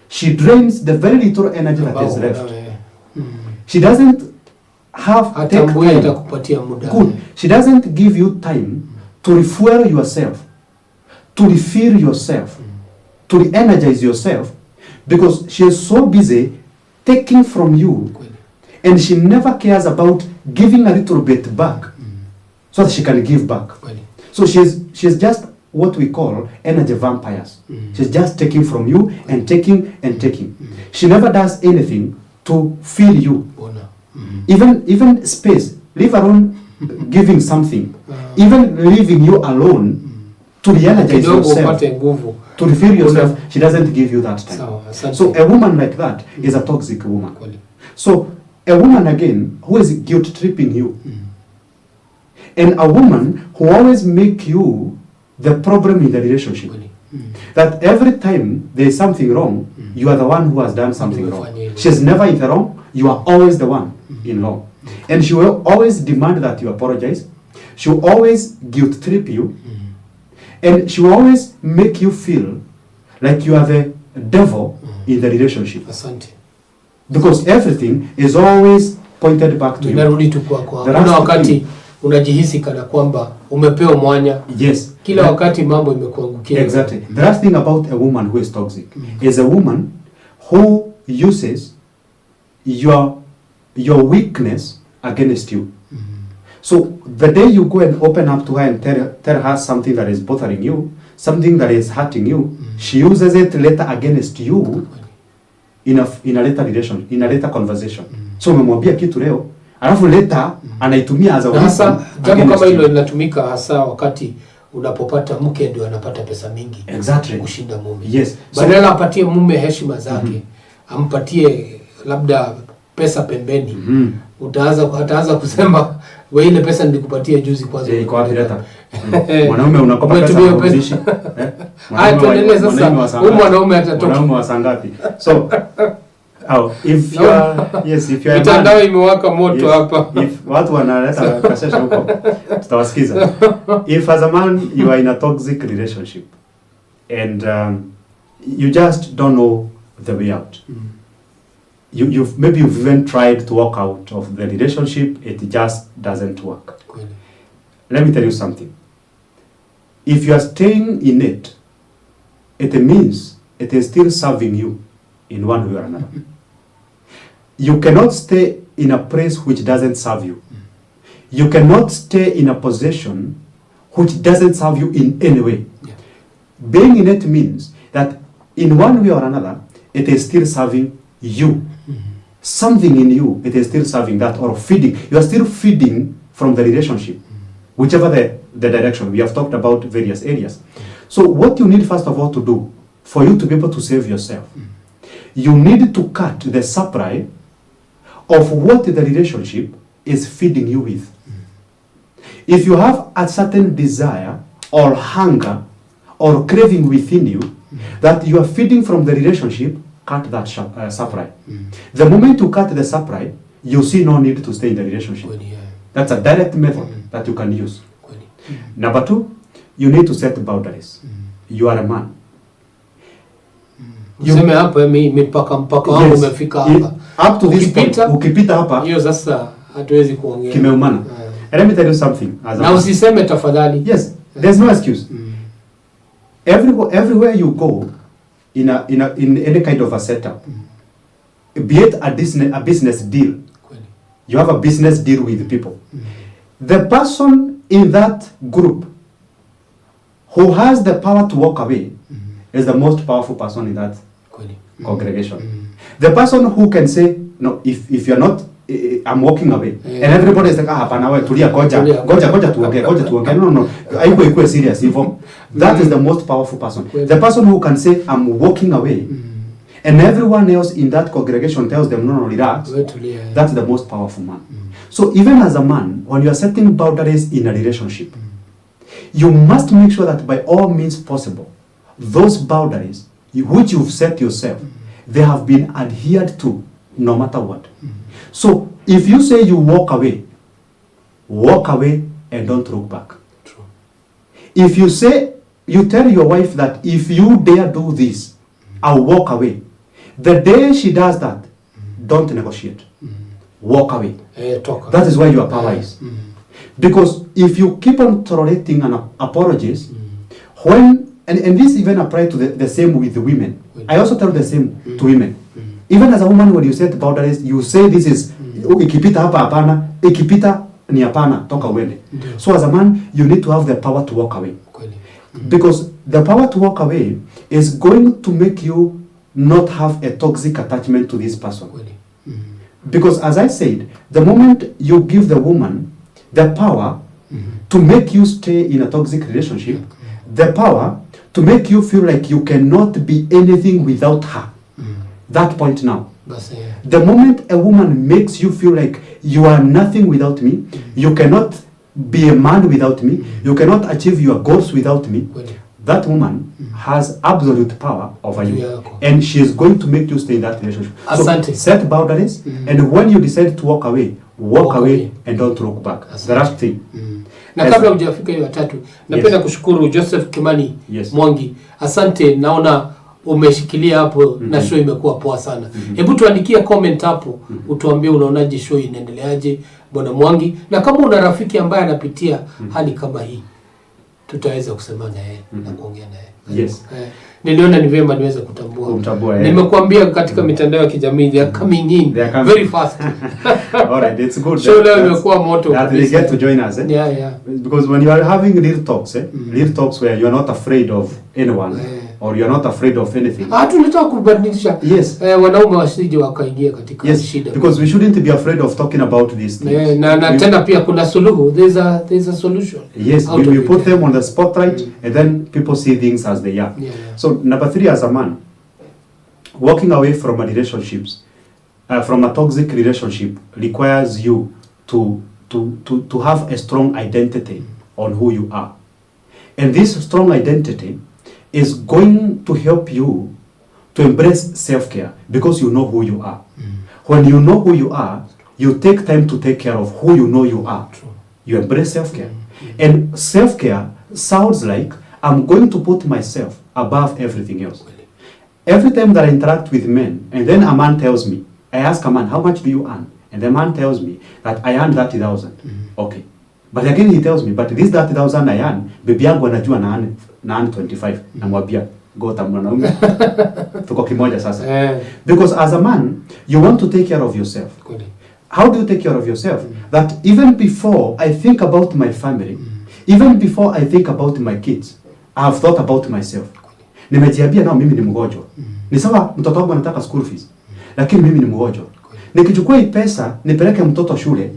she drains the very little energy that is left. She doesn't have take time. Good. She doesn't give you time to refuel yourself, to refill yourself, to re-energize yourself, because she is so busy taking from you, and she never cares about giving a little bit back, so that she can give back. So she's just what we call energy vampires. She's just taking from you and taking and taking. She never does anything to fill you. Even space, leave alone giving something. Even leaving you alone to re-energize yourself, to refill yourself, she doesn't give you that time. So a woman like that is a toxic woman. So a woman again who is guilt tripping you, and a woman who always make you the problem in the relationship. That every time there is something wrong, you are the one who has done something wrong. She's never in the wrong, you are always the one in wrong. And she will always demand that you apologize. She will always guilt trip you. And she will always make you feel like you are the devil in the relationship. Because everything is always pointed back to you. Narudi tu kwako. Kuna wakati unajihisi kana kwamba umepewa mwanya. Yes. Kila wakati mambo imekuangukia. Exactly. The last thing about a woman who is toxic is a woman who uses your weakness against you. So the day you go and open up to her and tell her something that is bothering you, something that is hurting you, she uses it later against you in a later relation, in a later conversation. So umemwambia kitu leo, alafu later anaitumia as a weapon. Hasa jambo kama hilo linatumika hasa wakati unapopata mke ndio anapata pesa mingi. Exactly. Kushinda mume. Yes. Badala apatie mume heshima zake, ampatie labda pesa pembeni. Ataanza kusema wewe ile pesa nilikupatia juzi kwanza. Iko wapi leta? Mwanaume unakopa pesa kuishi. Tuendelee sasa. Huyu mwanaume atatoka. Mwanaume wa sangapi? So if you are mitandao imewaka moto hapa. If watu wanaleta kashesha huko tutawasikiza. If as a man you are in a toxic relationship and you just don't know the way out. You've even tried to walk out of the relationship, it just doesn't work. Kweli. Let me tell you something. If you are staying in it, it means it is still serving you in one way or another. You cannot stay in a place which doesn't serve you. You cannot stay in a position which doesn't serve you in any way. Yeah. Being in it means that in one way or another, it is still serving you. Something in you, it is still serving that or feeding. You are still feeding from the relationship, whichever the direction. We have talked about various areas. So what you need first of all to do for you to be able to save yourself, you need to cut the supply of what the relationship is feeding you with. If you have a certain desire or hunger or craving within you that you are feeding from the relationship, cut that supply. The moment you cut the supply, you see no need to stay in the relationship. That's a direct method that you can use. Number 2, you need to set boundaries. You are a man. Useme hapa mpaka wangu umefika hapa. Up to this point, ukipita hapa, hiyo sasa hatuwezi kuongea. Kimeumana. And let me tell you something. Na usiseme tafadhali. Yes, there's no excuse. Everywhere you go, in any kind of a setup, be it a business deal, you have a business deal with people. The person in that group who has the power to walk away is the most powerful person in that congregation. The person who can say, no, if you're not, I'm walking away. And everybody is like, hapana wewe tulia goja tuongee. No. Haiko serious hivyo. That is the most powerful person. The person who can say, I'm walking away. And everyone else in that congregation tells them, no, relax. That's the most powerful man. So even as a man, when you are setting boundaries in a relationship, you must make sure that by all means possible, those boundaries which you've set yourself, they have been adhered to no matter what. So if you say you walk away and don't look back. True. If you say, you tell your wife that if you dare do this, I'll walk away. The day she does that, don't negotiate. Walk away. That is where your power is. Because if you keep on tolerating apologies, and this even applies to the same with the women. I also tell the same to women. Even as a woman, when you set boundaries, you say this is ikipita hapa hapana, ikipita ni hapana, toka uende. So as a man, you need to have the power to walk away. Because the power to walk away is going to make you not have a toxic attachment to this person. Because as I said, the moment you give the woman the power to make you stay in a toxic relationship, the power to make you feel like you cannot be anything without her. That point now. The moment a woman makes you feel like you are nothing without me, you cannot be a man without me, you cannot achieve your goals without me, that woman has absolute power over you. And she is going to make you stay in that relationship. So set boundaries, and when you decide to walk away and don't look back. The last thing. Na kabla hujafika hiyo tatu, napenda kushukuru Joseph Kimani Mwangi. Asante, naona umeshikilia hapo na show imekuwa poa sana. Hebu tuandikie comment hapo, utuambie unaonaje show inaendeleaje Bwana Mwangi, na kama una rafiki ambaye anapitia hali kama hii tutaweza kusema na yeye na kuongea na yeye. Yes. Niliona ni vyema niweze kutambua. Nimekuambia katika mitandao ya kijamii they are coming in very fast. All right, it's good. Show leo imekuwa moto. That they get to join us. Yeah. Because when you are having real talks, real talks where you are not afraid of anyone or you are not afraid of anything. Tunataka kubadilisha. Yes. Wanaume wasije wakaingia katika shida. Because we shouldn't be afraid of talking about these things. Na tena pia kuna suluhu. There's a solution. Yes, we put them on the spotlight and then people see things as they are. Yeah. So number 3, as a man, walking away from a relationships, from a toxic relationship requires you to have a strong identity on who you are. And this strong identity is going to help you to embrace self-care because you know who you are. When you know who you are, you take time to take care of who you know you are. You embrace self-care. And self-care sounds like I'm going to put myself above everything else. Every time that I interact with men, and then a man tells me, I ask a man, how much do you earn? And the man tells me that I earn 30,000. Okay. But again he tells me, but this 30,000 I earn, bibi yangu anajua na earn 25. Namwambia, gota mwanaume. Tuko kimoja sasa. Because as a man, you want to take care of yourself. How do you take care of yourself? That even before I think about my family, even before I think about my kids, I have thought about myself. Nimejiambia nao mimi ni mgonjwa. Ni sawa mtoto wangu anataka school fees. Lakini mimi ni mgonjwa. Nikichukua hii pesa nipeleke mtoto shule,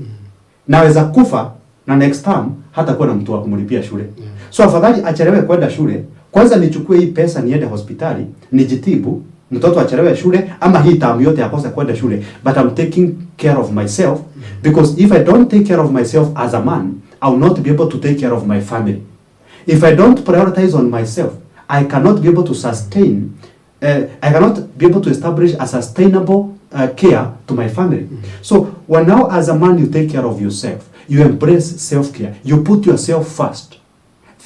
naweza kufa na next term hata kuwa na mtu wa kumlipia shule. So afadhali achelewe kwenda shule, kwanza nichukue hii pesa niende hospitali, nijitibu, mtoto achelewe shule ama hii term yote akose kwenda shule, but I'm taking care of myself because if I don't take care of myself as a man, I will not be able to take care of my family. If I don't prioritize on myself, I cannot be able to sustain, I cannot be able to establish a sustainable care to my family. So when now as a man you take care of yourself, you embrace self-care, you put yourself first,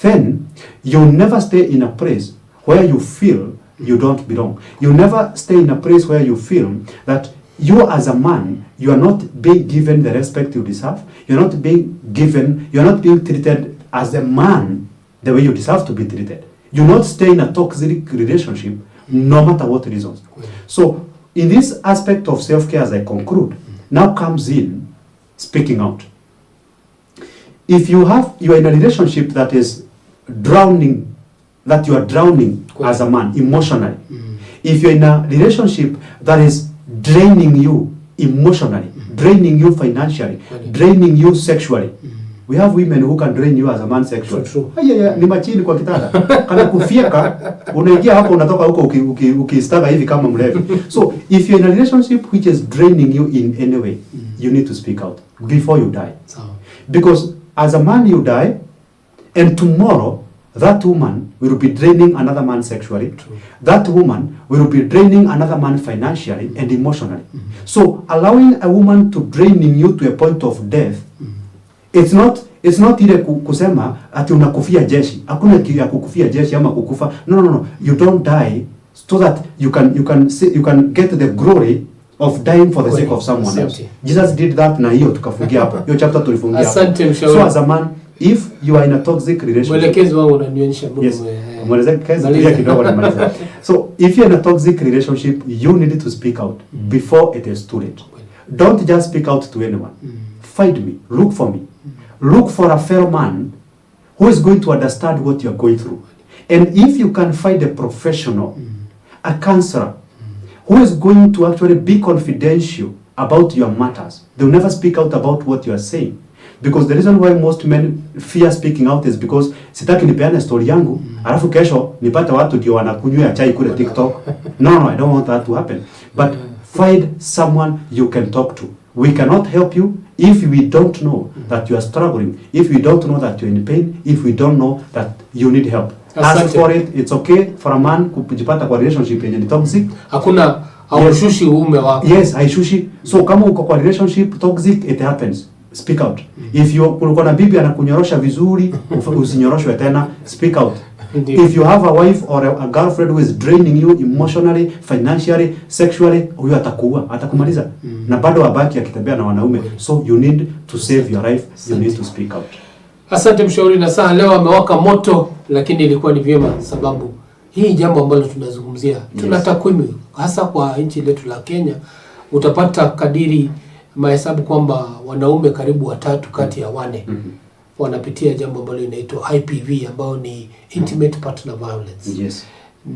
then you'll never stay in a place where you feel you don't belong. You'll never stay in a place where you feel that you as a man, you are not being given the respect you deserve. You're not being treated as a man the way you deserve to be treated. You not stay in a toxic relationship no matter what reasons. So in this aspect of self-care, as I conclude, now comes in speaking out. If you are in a relationship that is drowning, that you are drowning as a man emotionally, if you're in a relationship that is draining you emotionally, draining you financially, draining you sexually, we have women who can drain you as a man sexually. Ni machini kwa kitanda. Kana kufieka, unaingia hapo unatoka huko ukistaga hivi kama mlevi. So, if you're in a relationship which is draining you in any way, you need to speak out before you die. Because as a man you die, and tomorrow that woman will be draining another man sexually. That woman will be draining another man financially and emotionally. So, allowing a woman to draining you to a point of death, it's not ile kusema ati unakufia jeshi. Hakuna kitu ya kukufia jeshi ama kukufa. No. You don't die so that you can get the glory of dying for the sake of someone else. Jesus did that na hiyo tukafungia hapo. Hiyo chapter tulifungia hapo. So as a man, if you are in a toxic relationship, mwelekezi wangu unanionyesha kidogo na maliza. So if you are in a toxic relationship, you need to speak out before it is too late. Don't just speak out to anyone. Find me, look for me. Look for a fellow man who is going to understand what you are going through. And if you can find a professional, a counselor, who is going to actually be confidential about your matters, they will never speak out about what you are saying. Because the reason why most men fear speaking out is because sitaki nipeane story yangu, alafu kesho nipate watu ndio wanakunywa chai kule TikTok. No, I don't want that to happen. But find someone you can talk to. We cannot help you if we don't know that you are struggling, if we don't know that you're in pain, if we don't know that you need help. Ask for it. It's okay for a man kujipata kwa relationship yenye ni toxic. Hakuna haushushi uume wako. Yes, haishushi. So kama uko kwa relationship toxic, it happens. speak out. If you kulikuwa na bibi anakunyorosha vizuri, usinyoroshwe tena, speak out. If you have a wife or a girlfriend who is draining you emotionally, financially, sexually, huyo atakumaliza. Na bado abaki akitembea na wanaume. So you need to save your life, you need to speak out. Asante mshauri na saa leo amewaka moto, lakini ilikuwa ni vyema sababu hii jambo ambalo tunazungumzia. Tuna takwimu hasa kwa nchi letu la Kenya, utapata kadiri mahesabu kwamba wanaume karibu 3 kati ya 4 wanapitia jambo ambalo inaitwa IPV, ambao ni intimate partner violence. Yes.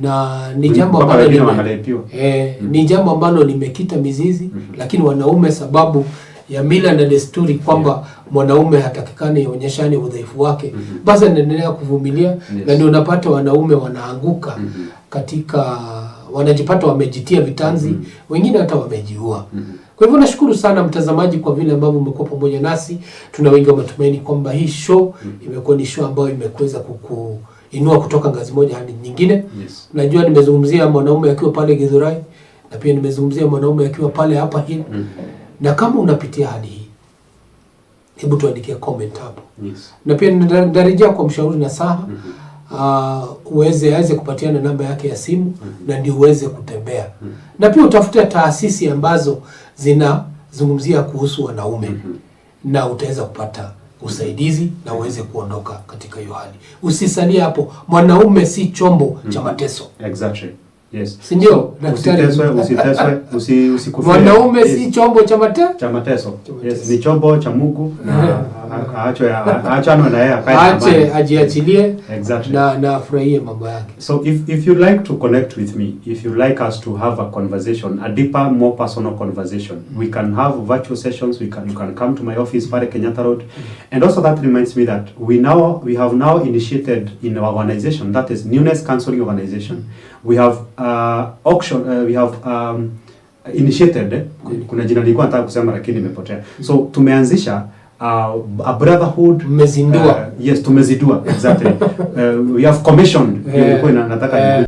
Na ni jambo ambalo ni jambo ambalo limekita mizizi, lakini wanaume sababu ya mila na desturi kwamba mwanaume hatakikani onyeshane udhaifu wake, basi anaendelea kuvumilia. Na ndio unapata wanaume wanaanguka katika, wanajipata wamejitia vitanzi, wengine hata wamejiua. Kwa hivyo nashukuru sana mtazamaji kwa vile ambavyo umekuwa pamoja nasi. Tuna wengi wa matumaini kwamba hii show imekuwa ni show ambayo imekuweza kukuinua kutoka ngazi moja hadi nyingine. Najua nimezungumzia mwanaume akiwa pale Githurai, na pia nimezungumzia mwanaume akiwa pale hapa hivi. Na kama unapitia hali hii, hebu tuandikie comment hapo. Na pia nitarejea kwa mshauri na saha uweze kupatiana namba yake ya simu na ndio uweze kutembea. Na pia utafute taasisi ambazo zinazungumzia kuhusu wanaume na utaweza kupata usaidizi na uweze kuondoka katika hiyo hali. Usisalie hapo. Mwanaume si chombo cha mateso. Exactly. Yes. Sindio? Usiteswe, usikufie. Mwanaume si chombo cha mateso. Yes, ni chombo cha Mungu na aachane na yeye akae ajiachilie. Exactly. Na afurahie mambo yake. So if you like to connect with me, if you like us to have a conversation, a deeper, more personal conversation, we can have virtual sessions. You can come to my office, Pare Kenyatta Road. And also that reminds me that we have now initiated in our organization, that is Newness Counseling Organization. We have initiated, kuna jina nilikuwa nataka kusema lakini nimepotea. So tumeanzisha a brotherhood. Mmezindua. Yes, tumezindua. Exactly. We have commissioned. Nilikuwa nataka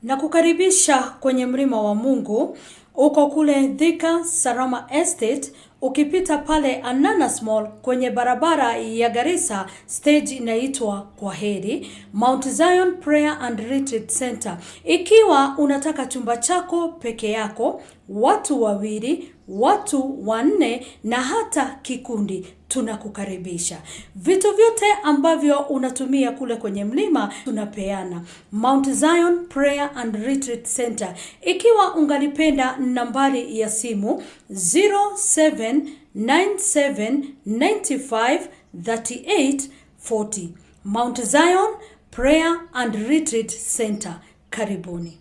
na kukaribisha kwenye mlima wa Mungu. Uko kule Thika Saroma Estate, ukipita pale Ananas Mall kwenye barabara ya Garissa, stage inaitwa Kwaheri, Mount Zion Prayer and Retreat Center. Ikiwa unataka chumba chako peke yako, watu 2, watu 4 na hata kikundi, tunakukaribisha. Vitu vyote ambavyo unatumia kule kwenye mlima tunapeana. Mount Zion Prayer and Retreat Center. Ikiwa ungalipenda nambari ya simu 0797953840. Mount Zion Prayer and Retreat Center. Karibuni.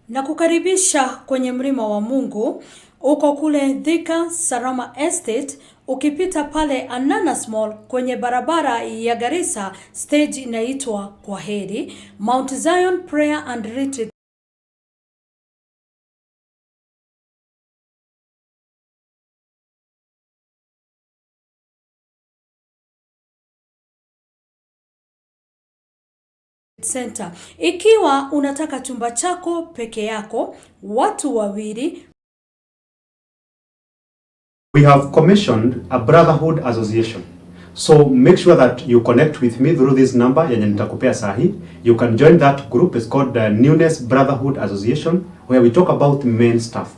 Na kukaribisha kwenye mlima wa Mungu. Uko kule Thika Saroma Estate, ukipita pale Ananas Mall kwenye barabara ya Garissa, stage inaitwa Kwaheri, Mount Zion Prayer and Retreat Center. Ikiwa unataka chumba chako peke yako, watu 2, we have commissioned a brotherhood association. So make sure that you connect with me through this number yenye nitakupea sahi. You can join that group. It's called the Newness Brotherhood Association, where we talk about men stuff,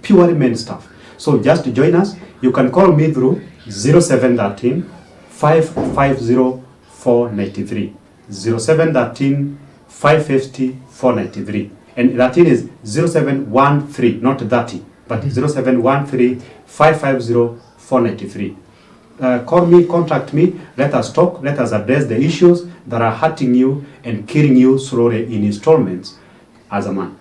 purely men stuff. So just join us. You can call me through 0713 550 493. 0713 550 493. And 13 is 0713, not 30, but 0713 550 493. Call me, contact me, let us talk, let us address the issues that are hurting you and killing you slowly in installments as a man.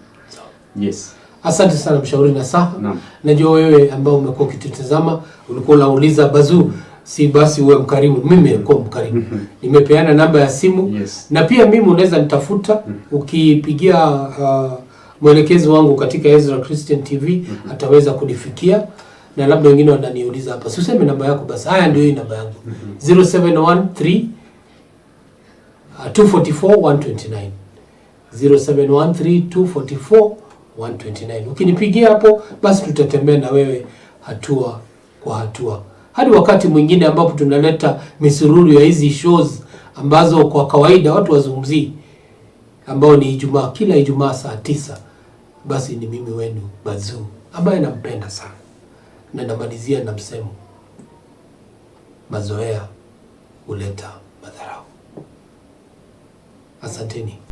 Yes. Asante sana mshauri na saha. Najua wewe ambao umekuwa ukitutazama ulikuwa unauliza Bazuu, si basi uwe mkarimu. Mimi niko mkarimu. Nimepeana namba ya simu. Yes. Na pia mimi unaweza nitafuta ukipigia mwelekezi wangu katika Ezra Christian TV ataweza kunifikia. na labda wengine wananiuliza hapa, si useme namba yako basi. Haya ndio hii namba yangu. 0713 244 129. 0713 244 129. Ukinipigia hapo basi tutatembea na wewe hatua kwa hatua. Hadi wakati mwingine ambapo tunaleta misururu ya hizi shows ambazo kwa kawaida watu wazungumzii, ambao ni Ijumaa, kila Ijumaa saa 9. Basi ni mimi wenu Bazuu ambaye nampenda sana. Na namalizia na msemo, mazoea huleta madharau. Asanteni.